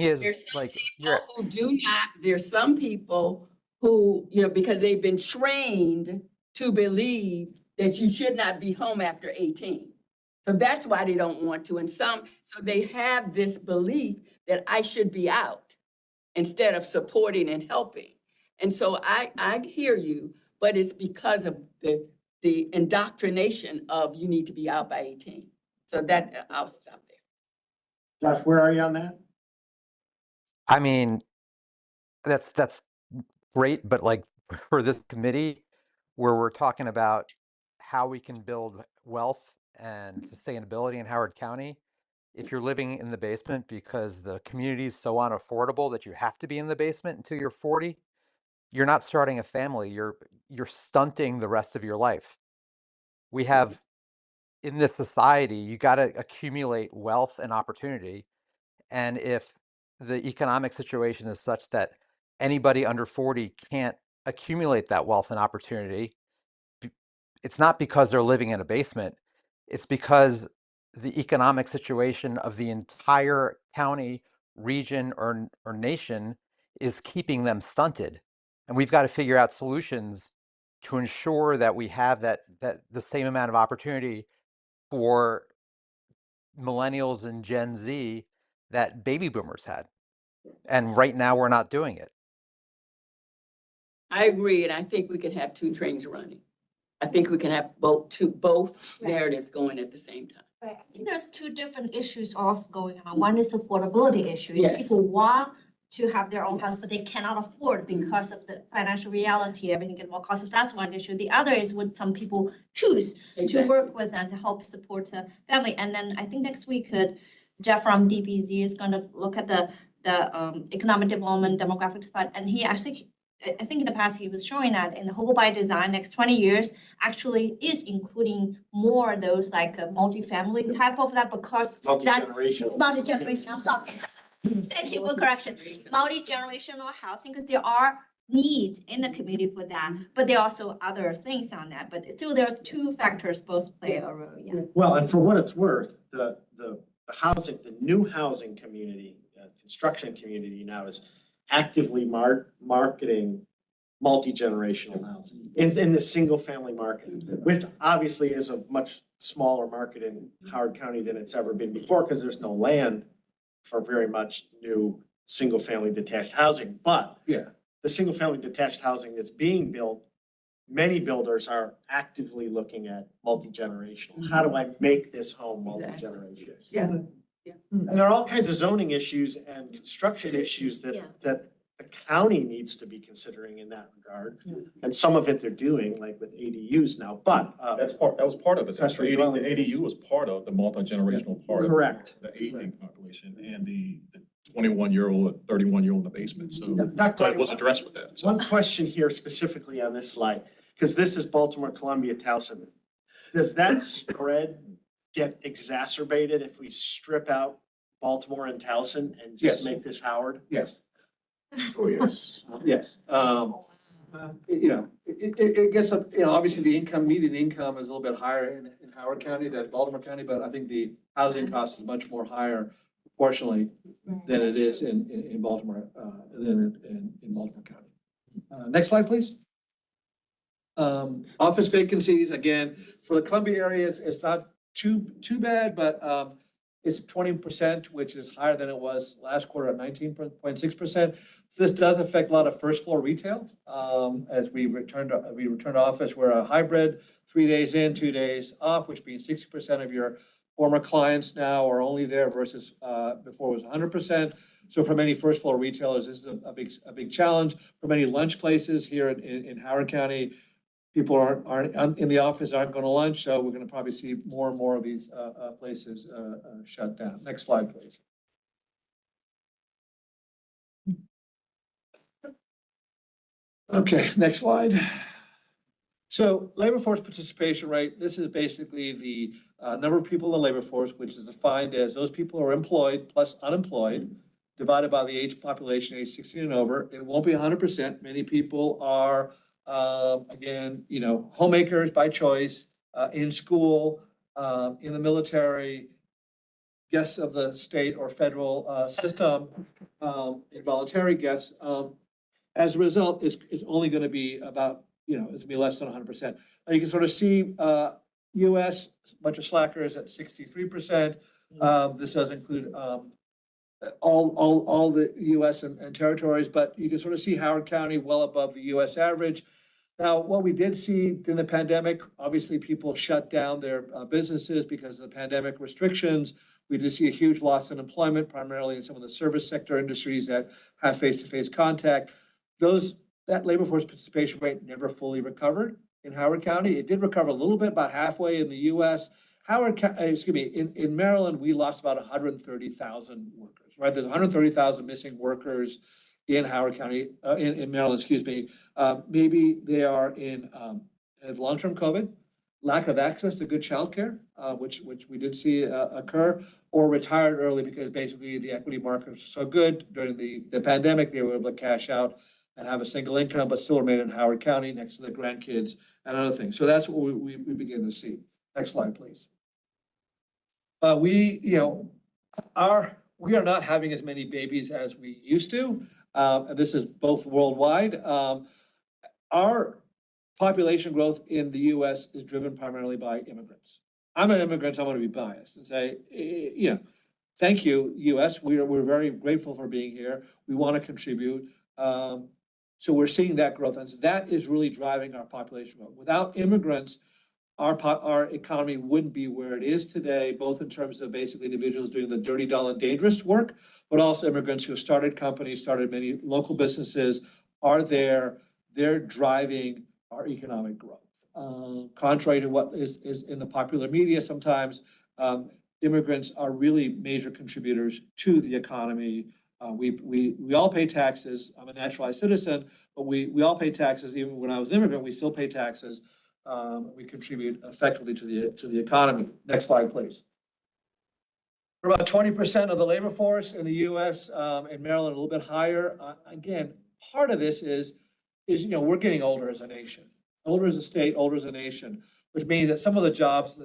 is there's some like people who do not, there's some people who, because they've been trained to believe that you should not be home after 18. So that's why they don't want to. And so they have this belief that I should be out instead of supporting and helping. And so I hear you, but it's because of the indoctrination of you need to be out by 18. So that, I'll stop there. Josh, where are you on that? I mean, that's great, but like for this committee where we're talking about how we can build wealth and sustainability in Howard County, if you're living in the basement because the community is so unaffordable that you have to be in the basement until you're 40, you're not starting a family. You're stunting the rest of your life. We have in this society, you got to accumulate wealth and opportunity. And if the economic situation is such that anybody under 40 can't accumulate that wealth and opportunity, it's not because they're living in a basement. It's because the economic situation of the entire county, region, or nation is keeping them stunted. And we've got to figure out solutions to ensure that we have that the same amount of opportunity for millennials and Gen Z that baby boomers had. And right now we're not doing it. I agree, and I think we can have two trains running. I think we can have both narratives going at the same time. Right. I think there's two different issues also going on. One is affordability issues. Yes. People want to have their own house, but they cannot afford because of the financial reality, everything get more costly. That's one issue. The other is would some people choose to work with them to help support the family. And then I think next week, Jeff from DBZ is going to look at the economic development demographic spot, and he actually, I think in the past, he was showing that in whole by design, next 20 years actually is including more those like multifamily type of that because that's Multi-generational. multi-generation, I'm sorry. Thank you for correction. Multi-generational housing, because there are needs in the community for that, but there are also other things on that. But still, there's two factors both play a role, yeah. Well, and for what it's worth, the housing, the new housing community, construction community now is actively marketing multi-generational housing in the single family market, which obviously is a much smaller market in Howard County than it's ever been before, because there's no land for very much new single family detached housing. But Yeah. the single family detached housing that's being built, many builders are actively looking at multi-generational. How do I make this home multi-generational? Yeah. And there are all kinds of zoning issues and construction issues Yeah. that the county needs to be considering in that regard. And some of it they're doing, like with ADUs now, but, That was part of it. Accessory The dwelling ADU units. was part of the multi-generational part. of correct. The aging population and the 21-year-old, 31-year-old in the basement. So it was addressed with that. So One question here specifically on this slide, because this is Baltimore, Columbia, Towson. Does that spread get exacerbated if we strip out Baltimore and Towson and just Yes. make this Howard? Yes. Oh, yes. Yes, it gets up, obviously the median income is a little bit higher in Howard County than Baltimore County, but I think the housing cost is much more higher proportionally than it is in Baltimore, than in Baltimore County. Next slide, please. Office vacancies, again, for the Columbia areas, it's not too bad, but, it's 20%, which is higher than it was last quarter at 19.6%. This does affect a lot of first floor retail. As we return to office, we're a hybrid, 3 days in, 2 days off, which means 60% of your former clients now are only there versus before it was 100%. So for many first floor retailers, this is a big challenge. For many lunch places here in Howard County, people aren't in the office, aren't going to lunch, so we're going to probably see more and more of these places shut down. Next slide, please. Okay, next slide. So labor force participation rate, this is basically the number of people in the labor force, which is defined as those people who are employed plus unemployed, divided by the age population, age 16 and over. It won't be 100%. Many people are, again, homemakers by choice, in school, in the military, guests of the state or federal system, involuntary guests. As a result, it's only going to be about, it's going to be less than 100%. Now you can sort of see US, a bunch of slackers at 63%. This does include all the US and territories, but you can sort of see Howard County well above the US average. Now, what we did see during the pandemic, obviously people shut down their businesses because of the pandemic restrictions. We did see a huge loss in employment, primarily in some of the service sector industries that have face-to-face contact. That labor force participation rate never fully recovered in Howard County. It did recover a little bit, about halfway in the US. In Maryland, we lost about 130,000 workers, right? There's 130,000 missing workers in Howard County, in Maryland, maybe they are have long-term COVID, lack of access to good childcare, which we did see occur, or retired early because basically the equity markets were so good during the pandemic, they were able to cash out and have a single income, but still remain in Howard County next to the grandkids and other things. So that's what we begin to see. Next slide, please. We are not having as many babies as we used to. And this is both worldwide. Our population growth in the US is driven primarily by immigrants. I'm an immigrant, so I want to be biased and say, thank you, US. We're very grateful for being here. We want to contribute. So we're seeing that growth, and so that is really driving our population growth. Without immigrants, our economy wouldn't be where it is today, both in terms of basically individuals doing the dirty, dull, and dangerous work, but also immigrants who started companies, started many local businesses are there. They're driving our economic growth. Contrary to what is in the popular media sometimes, immigrants are really major contributors to the economy. We all pay taxes. I'm a naturalized citizen, but we all pay taxes. Even when I was an immigrant, we still pay taxes. We contribute effectively to the economy. Next slide, please. We're about 20% of the labor force in the US, in Maryland, a little bit higher. Again, part of this is, we're getting older as a nation, older as a state, older as a nation, which means that some of the jobs,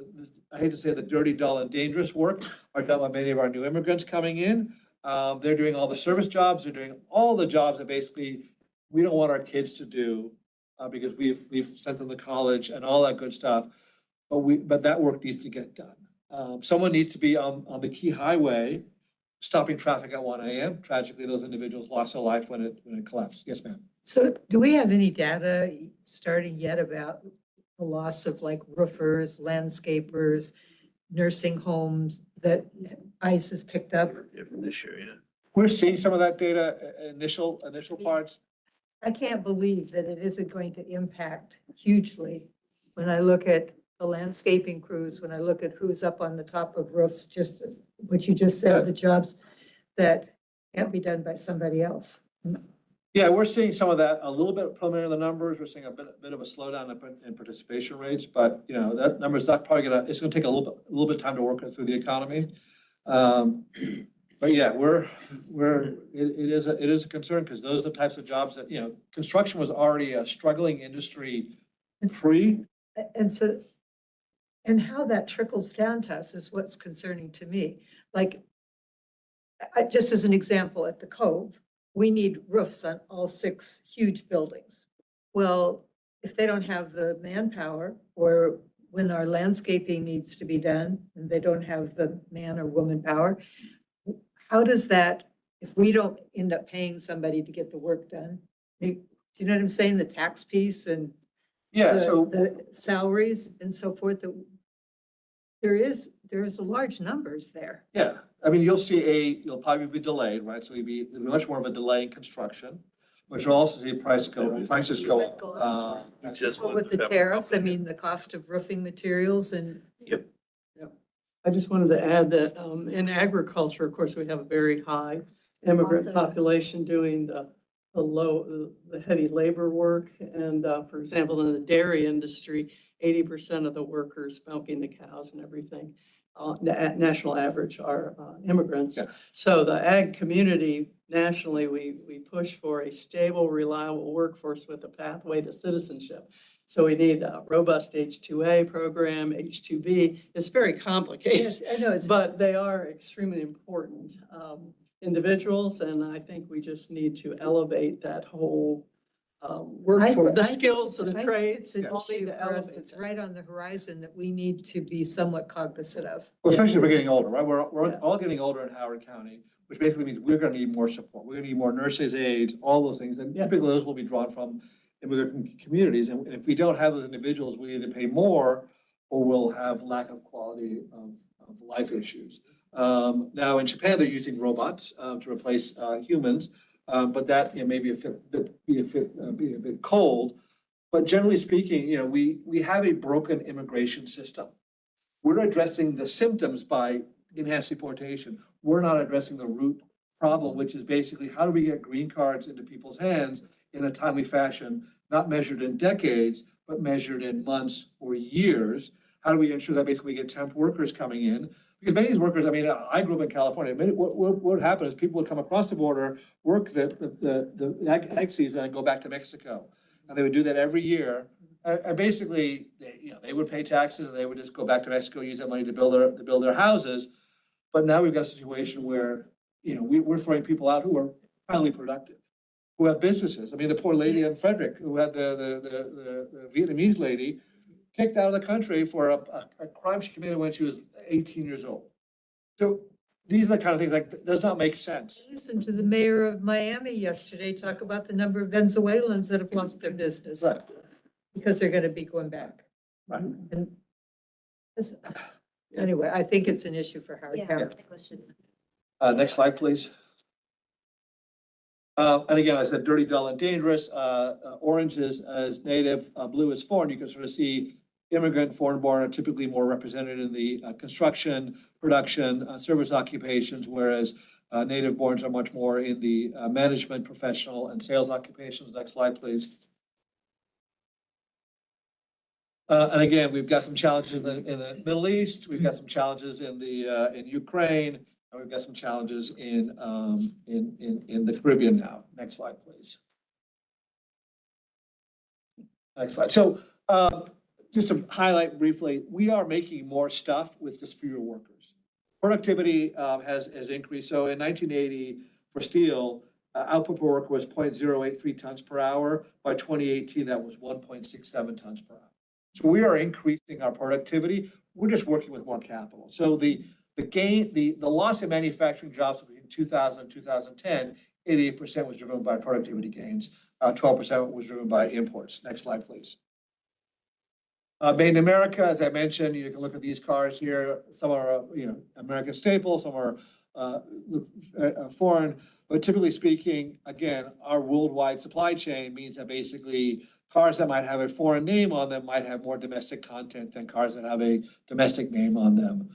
I hate to say the dirty, dull, and dangerous work are done by many of our new immigrants coming in. They're doing all the service jobs, they're doing all the jobs that basically we don't want our kids to do, because we've sent them to college and all that good stuff. But that work needs to get done. Someone needs to be on the key highway, stopping traffic at 1 a.m. Tragically, those individuals lost their life when it collapsed. Yes, ma'am. So do we have any data starting yet about the loss of like roofers, landscapers, nursing homes that ICE has picked up? Different this year, yeah. We're seeing some of that data, initial parts. I can't believe that it isn't going to impact hugely when I look at the landscaping crews, when I look at who's up on the top of roofs, just what you just said, the jobs that can't be done by somebody else. Yeah, we're seeing some of that, a little bit preliminary in the numbers. We're seeing a bit of a slowdown in participation rates, but that number's not probably it's gonna take a little bit of time to work it through the economy. But yeah, it is a concern because those are the types of jobs that, construction was already a struggling industry pre. And so, and how that trickles down to us is what's concerning to me. Like, just as an example, at the Cove, we need roofs on all 6 huge buildings. Well, if they don't have the manpower, or when our landscaping needs to be done and they don't have the man or woman power, how does that, if we don't end up paying somebody to get the work done, do you know what I'm saying? The tax piece and Yeah, the salaries and so forth, there's a large numbers there. Yeah, I mean, you'll probably be delayed, right? So there'll be much more of a delay in construction, which will also see prices go up. With the tariffs, I mean, the cost of roofing materials and. Yep. I just wanted to add that in agriculture, of course, we have a very high immigrant Awesome. population doing the heavy labor work. And for example, in the dairy industry, 80% of the workers milking the cows and everything, national average are immigrants. Yeah. So the ag community nationally, we push for a stable, reliable workforce with a pathway to citizenship. So we need a robust H-2A program, H-2B. It's very complicated. Yes, I know. But they are extremely important individuals, and I think we just need to elevate that whole workforce, the skills, the trades. It's an all need issue to for us elevate that's that. right on the horizon that we need to be somewhat cognizant of. Well, especially if we're getting older, right? We're Yeah. all getting older in Howard County, which basically means we're gonna need more support. We're gonna need more nurses, aides, all those things. And Yeah. typically those will be drawn from immigrant communities. And if we don't have those individuals, we either pay more or we'll have lack of quality of life issues. Now in Japan, they're using robots to replace humans, but that may be a bit cold. But generally speaking, we have a broken immigration system. We're addressing the symptoms by enhanced deportation. We're not addressing the root problem, which is basically how do we get green cards into people's hands in a timely fashion, not measured in decades, but measured in months or years? How do we ensure that basically we get temp workers coming in? Because many of these workers, I mean, I grew up in California. What would happen is people would come across the border, work the ag season, and go back to Mexico. And they would do that every year. And basically, they would pay taxes and they would just go back to Mexico, use that money to build their houses. But now we've got a situation where, we're throwing people out who are highly productive, who have businesses. I mean, the poor lady in Frederick who had the Vietnamese lady kicked out of the country for a crime she committed when she was 18 years old. So these are the kind of things like, does not make sense. Listen to the mayor of Miami yesterday talk about the number of Venezuelans that have lost their business. Right. Because they're gonna be going back. Right. And anyway, I think it's an issue for Howard Yeah, County. I think we should. Next slide, please. And again, I said dirty, dull, and dangerous. Orange is native, blue is foreign. You can sort of see immigrant, foreign-born are typically more represented in the construction, production, service occupations, whereas native-borns are much more in the management, professional, and sales occupations. Next slide, please. And again, we've got some challenges in the Middle East, we've got some challenges in in Ukraine, and we've got some challenges in the Caribbean now. Next slide, please. Next slide. So, just to highlight briefly, we are making more stuff with just fewer workers. Productivity has increased. So in 1980, for steel, output per worker was 0.083 tons per hour. By 2018, that was 1.67 tons per hour. So we are increasing our productivity. We're just working with more capital. So the loss in manufacturing jobs between 2000 and 2010, 88% was driven by productivity gains. 12% was driven by imports. Next slide, please. Made in America, as I mentioned, you can look at these cars here. Some are, American staples, some are foreign. But typically speaking, again, our worldwide supply chain means that basically cars that might have a foreign name on them might have more domestic content than cars that have a domestic name on them.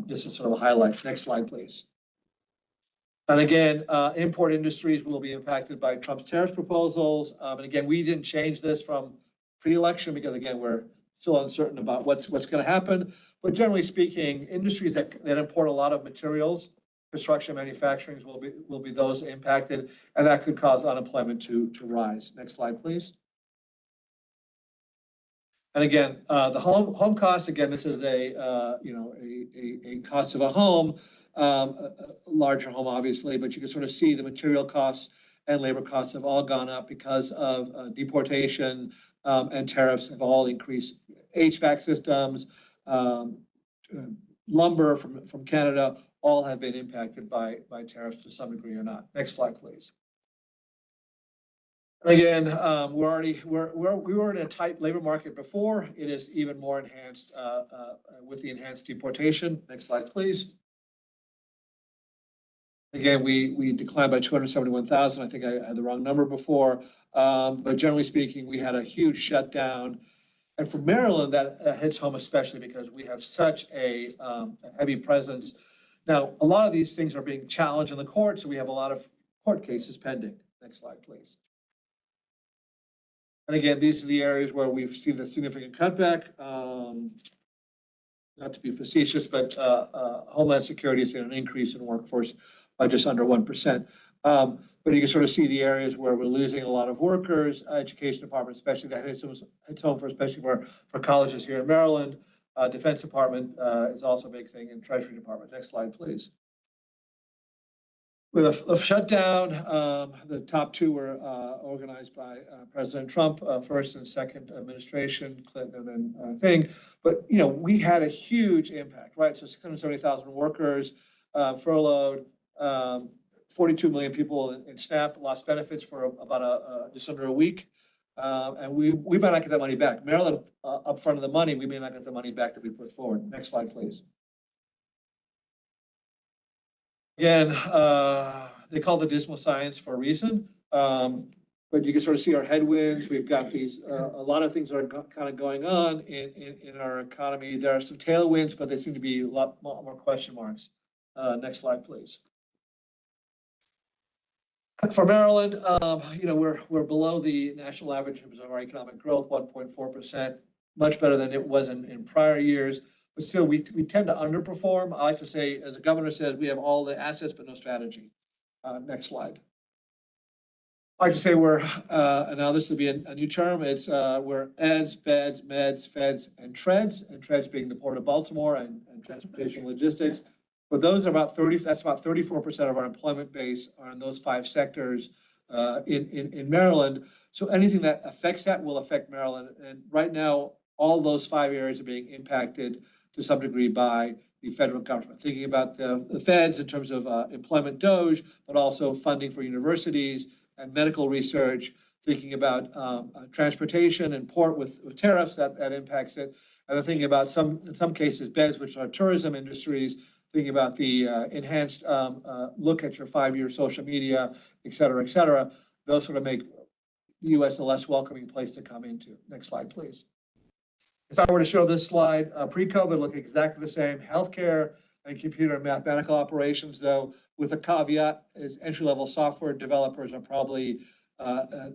Just to sort of highlight. Next slide, please. And again, import industries will be impacted by Trump's tariff proposals. And again, we didn't change this from pre-election because again, we're still uncertain about what's going to happen. But generally speaking, industries that import a lot of materials, construction, manufacturing will be those impacted, and that could cause unemployment to rise. Next slide, please. And again, the home cost, again, this is a cost of a home, a larger home, obviously, but you can sort of see the material costs and labor costs have all gone up because of deportation and tariffs have all increased. HVAC systems, lumber from Canada, all have been impacted by tariffs to some degree or not. Next slide, please. Again, we were in a tight labor market before. It is even more enhanced with the enhanced deportation. Next slide, please. Again, we declined by 271,000. I think I had the wrong number before. But generally speaking, we had a huge shutdown. And for Maryland, that hits home especially because we have such a heavy presence. Now, a lot of these things are being challenged in the court, so we have a lot of court cases pending. Next slide, please. And again, these are the areas where we've seen a significant cutback. Not to be facetious, but Homeland Security has seen an increase in workforce by just under 1%. But you can sort of see the areas where we're losing a lot of workers, education department, especially that hits home for, especially for colleges here in Maryland. Defense Department is also a big thing, and Treasury Department. Next slide, please. With a shutdown, the top two were organized by President Trump, first and second administration, Clinton and then thing. But, we had a huge impact, right? So 670,000 workers furloughed, 42 million people in SNAP lost benefits for about just under a week. And we might not get that money back. Maryland, up front of the money, we may not get the money back that we put forward. Next slide, please. Again, they call it the dismal science for a reason. But you can sort of see our headwinds. We've got these, a lot of things that are kind of going on in our economy. There are some tailwinds, but there seem to be a lot more question marks. Next slide, please. For Maryland, we're below the national average in terms of our economic growth, 1.4%, much better than it was in prior years. But still, we tend to underperform. I like to say, as the governor says, we have all the assets but no strategy. Next slide. I like to say we're, and now this will be a new term, we're EDS, BEDS, MEDS, FEDS, and TREDS, and TREDS being the Port of Baltimore and transportation logistics. But those are that's about 34% of our employment base are in those 5 sectors in Maryland. So anything that affects that will affect Maryland. And right now, all those 5 areas are being impacted to some degree by the federal government. Thinking about the feds in terms of employment DOGE, but also funding for universities and medical research, thinking about transportation and port with tariffs that impacts it. And then thinking about in some cases, BEDS, which are tourism industries, thinking about the enhanced look at your 5-year social media, et cetera, those sort of make the U.S. a less welcoming place to come into. Next slide, please. If I were to show this slide, pre-COVID look exactly the same. Healthcare and computer and mathematical operations, though, with a caveat, is entry-level software developers are probably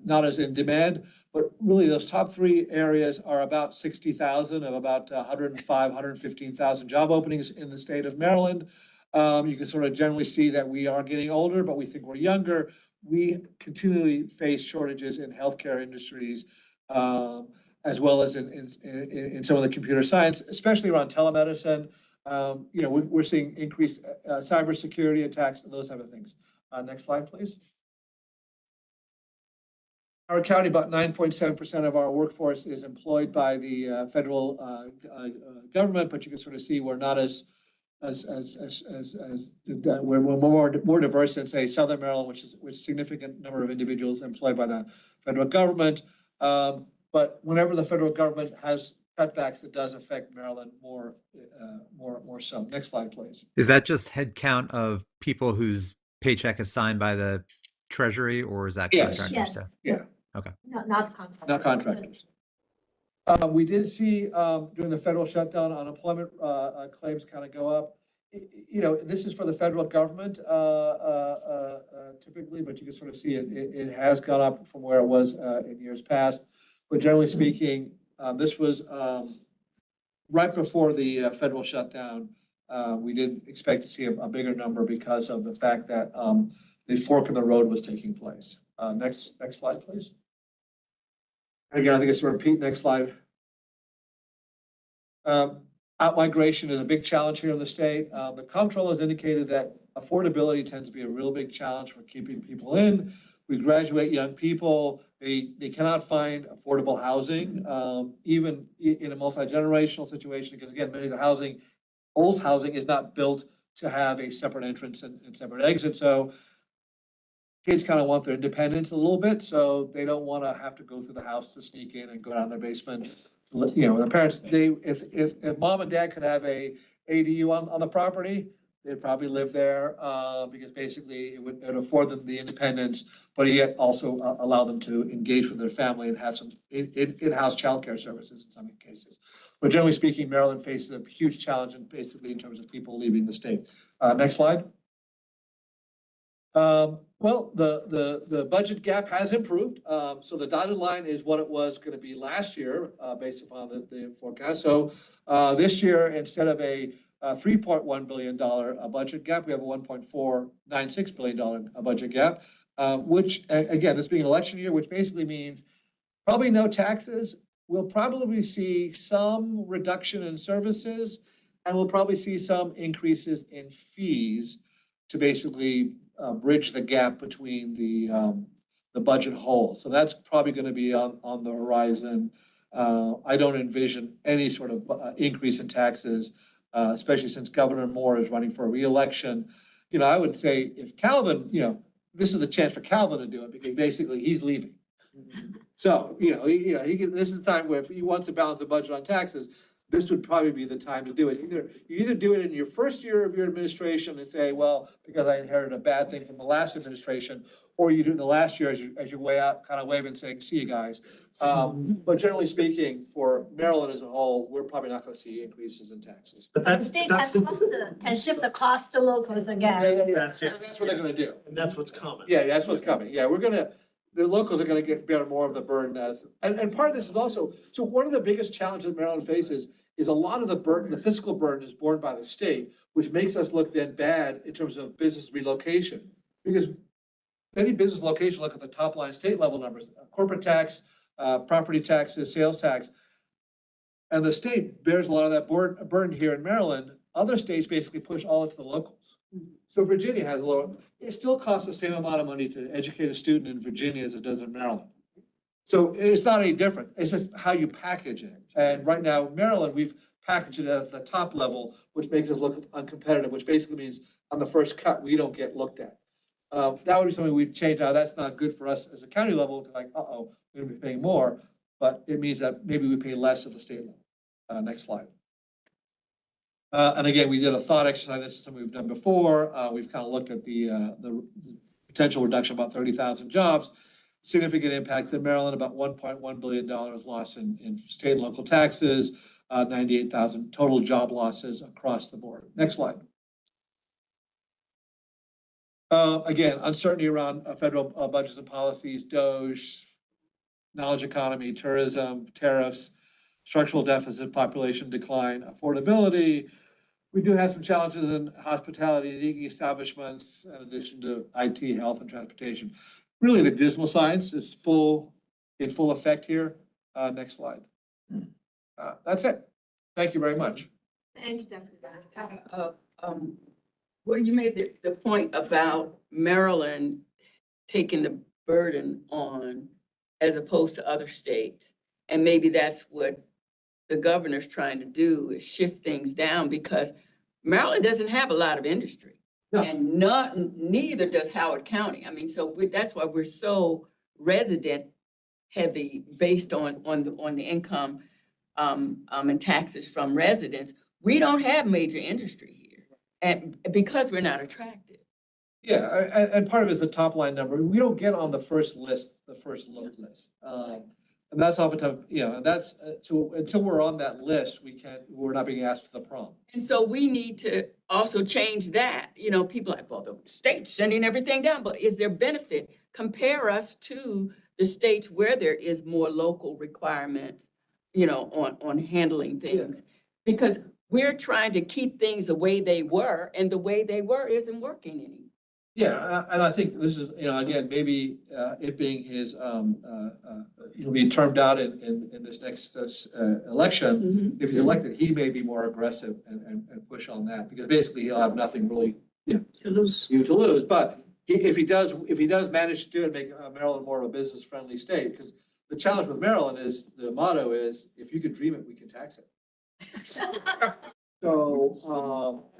not as in demand, but really those top three areas are about 60,000 of about 105, 115,000 job openings in the state of Maryland. You can sort of generally see that we are getting older, but we think we're younger. We continually face shortages in healthcare industries, as well as in some of the computer science, especially around telemedicine. We're seeing increased cybersecurity attacks and those type of things. Next slide, please. Our county, about 9.7% of our workforce is employed by the federal government, but you can sort of see we're not we're more diverse than, say, Southern Maryland, which is significant number of individuals employed by the federal government. But whenever the federal government has cutbacks, it does affect Maryland more so. Next slide, please. Is that just head count of people whose paycheck is signed by the Treasury, or is that Yes. contractors? Yes. too? Yeah. Okay. Not contractors. Not contractors. We did see during the federal shutdown, unemployment claims kind of go up. This is for the federal government typically, but you can sort of see it has gone up from where it was in years past. But generally speaking, this was right before the federal shutdown. We didn't expect to see a bigger number because of the fact that the fork in the road was taking place. Next slide, please. Again, I think it's a repeat. Next slide. Outmigration is a big challenge here in the state. The comptroller has indicated that affordability tends to be a real big challenge for keeping people in. We graduate young people. They cannot find affordable housing, even in a multi-generational situation, because again, many of the old housing is not built to have a separate entrance and separate exit. So kids kind of want their independence a little bit, so they don't want to have to go through the house to sneak in and go down their basement. The parents, if mom and dad could have a ADU on the property, they'd probably live there, because basically it would afford them the independence, but yet also allow them to engage with their family and have some in-house childcare services in some cases. But generally speaking, Maryland faces a huge challenge in terms of people leaving the state. Next slide. Well, the budget gap has improved. So the dotted line is what it was going to be last year, based upon the forecast. So this year, instead of a $3.1 billion budget gap, we have a $1.496 billion budget gap, which, again, this being an election year, which basically means probably no taxes. We'll probably see some reduction in services, and we'll probably see some increases in fees to basically bridge the gap between the budget hole. So that's probably going to be on the horizon. I don't envision any sort of increase in taxes, especially since Governor Moore is running for a re-election. I would say if Calvin, this is the chance for Calvin to do it, because basically he's leaving. So, this is the time where if he wants to balance the budget on taxes, this would probably be the time to do it. You either do it in your first year of your administration and say, well, because I inherited a bad thing from the last administration, or you do it in the last year as you way out, kind of waving, saying, see you guys. But generally speaking, for Maryland as a whole, we're probably not going to see increases in taxes. But The state can shift the cost to locals again. That's it. That's what they're going to do. And that's what's coming. Yeah, that's what's coming. Yeah, the locals are going to bear more of the burden and part of this is also, so one of the biggest challenges Maryland faces is a lot of the burden, the fiscal burden is borne by the state, which makes us look then bad in terms of business relocation. Because any business location, look at the top line state level numbers, corporate tax, property taxes, sales tax. And the state bears a lot of that burden here in Maryland. Other states basically push all into the locals. So Virginia has it still costs the same amount of money to educate a student in Virginia as it does in Maryland. So it's not any different. It's just how you package it. And right now, Maryland, we've packaged it at the top level, which makes us look uncompetitive, which basically means on the first cut, we don't get looked at. That would be something we'd change out. That's not good for us as a county level, like, we're gonna be paying more, but it means that maybe we pay less at the state level. Next slide. And again, we did a thought exercise. This is something we've done before. We've kind of looked at the potential reduction of about 30,000 jobs. Significant impact in Maryland, about $1.1 billion loss in state and local taxes, 98,000 total job losses across the board. Next slide. Again, uncertainty around federal budgets and policies, DOGE, knowledge economy, tourism, tariffs, structural deficit, population decline, affordability. We do have some challenges in hospitality, eating establishments, in addition to IT, health, and transportation. Really, the dismal science is in full effect here. Next slide. That's it. Thank you very much. Thank you, Dr. Well, you made the point about Maryland taking the burden on as opposed to other states. And maybe that's what the governor's trying to do, is shift things down, because Maryland doesn't have a lot of industry. No. And neither does Howard County. I mean, so that's why we're so resident heavy based on the income and taxes from residents. We don't have major industry here, and because we're not attractive. Yeah, and part of it is the top line number. We don't get on the first list, the first load list. And that's oftentimes, and that's, so until we're on that list, we're not being asked to the prom. And so we need to also change that. People are like, well, the state's sending everything down, but is there benefit? Compare us to the states where there is more local requirements, on handling things. Because we're trying to keep things the way they were, and the way they were isn't working anymore. Yeah, and I think this is, again, maybe it being his, he'll be termed out in this next election. If he's elected, he may be more aggressive and push on that, because basically he'll have nothing really To lose. to lose. But if he does manage to do it, make Maryland more of a business-friendly state, because the challenge with Maryland is, the motto is, if you can dream it, we can tax it. So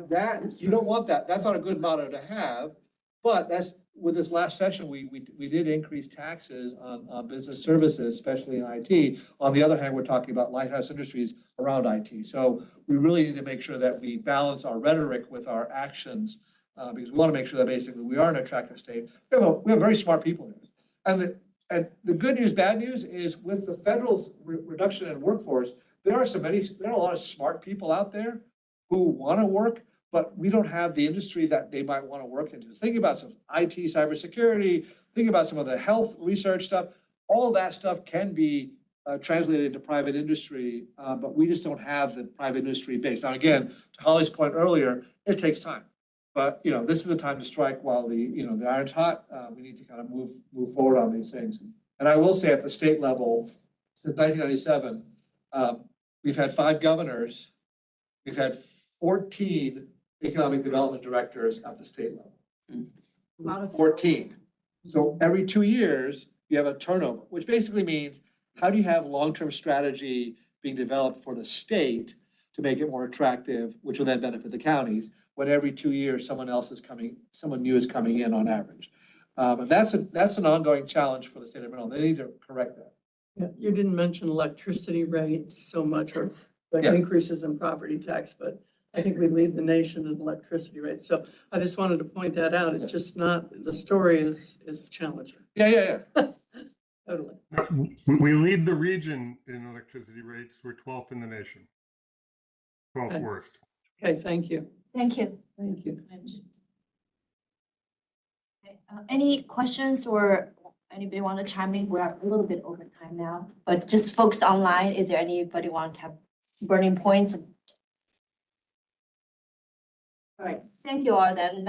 that, you don't want that. That's not a good motto to have. But that's, with this last section, we did increase taxes on business services, especially in IT. On the other hand, we're talking about lighthouse industries around IT. So we really need to make sure that we balance our rhetoric with our actions, because we want to make sure that basically we are an attractive state. We have very smart people here. And the good news, bad news is, with the federal reduction in workforce, there are a lot of smart people out there who want to work, but we don't have the industry that they might want to work into. Think about some IT, cybersecurity, think about some of the health research stuff. All of that stuff can be translated into private industry, but we just don't have the private industry base. Now, again, to Holly's point earlier, it takes time. But, this is the time to strike while the iron's hot. We need to kind of move forward on these things. And I will say, at the state level, since 1997, we've had 5 governors. We've had 14 economic development directors at the state level. 14. So every 2 years, you have a turnover, which basically means, how do you have long-term strategy being developed for the state to make it more attractive, which will then benefit the counties, when every 2 years someone new is coming in on average. And that's an ongoing challenge for the state of Maryland. They need to correct that. Yeah, you didn't mention electricity rates so much, or the Yeah. increases in property tax, but I think we lead the nation in electricity rates. So I just wanted to point that out. It's just not, the story is challenging. Yeah. Totally. We lead the region in electricity rates. We're 12th in the nation. 12th Okay. worst. Okay, thank you. Thank you. Thank you. Okay, any questions, or anybody want to chime in? We're a little bit over time now, but just folks online, is there anybody want to have burning points? All right, thank you all then.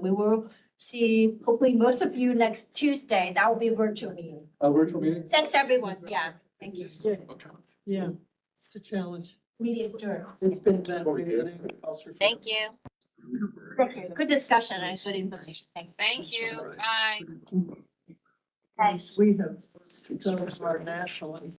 We will see hopefully most of you next Tuesday. That will be virtual meeting. A virtual meeting? Thanks, everyone. Yeah, thank you. Yeah, it's a challenge. Meeting adjourned. It's been done. Thank you. Thank you. Good discussion and good information. Thank you. Thank you. Bye. Thanks. We have, some of our national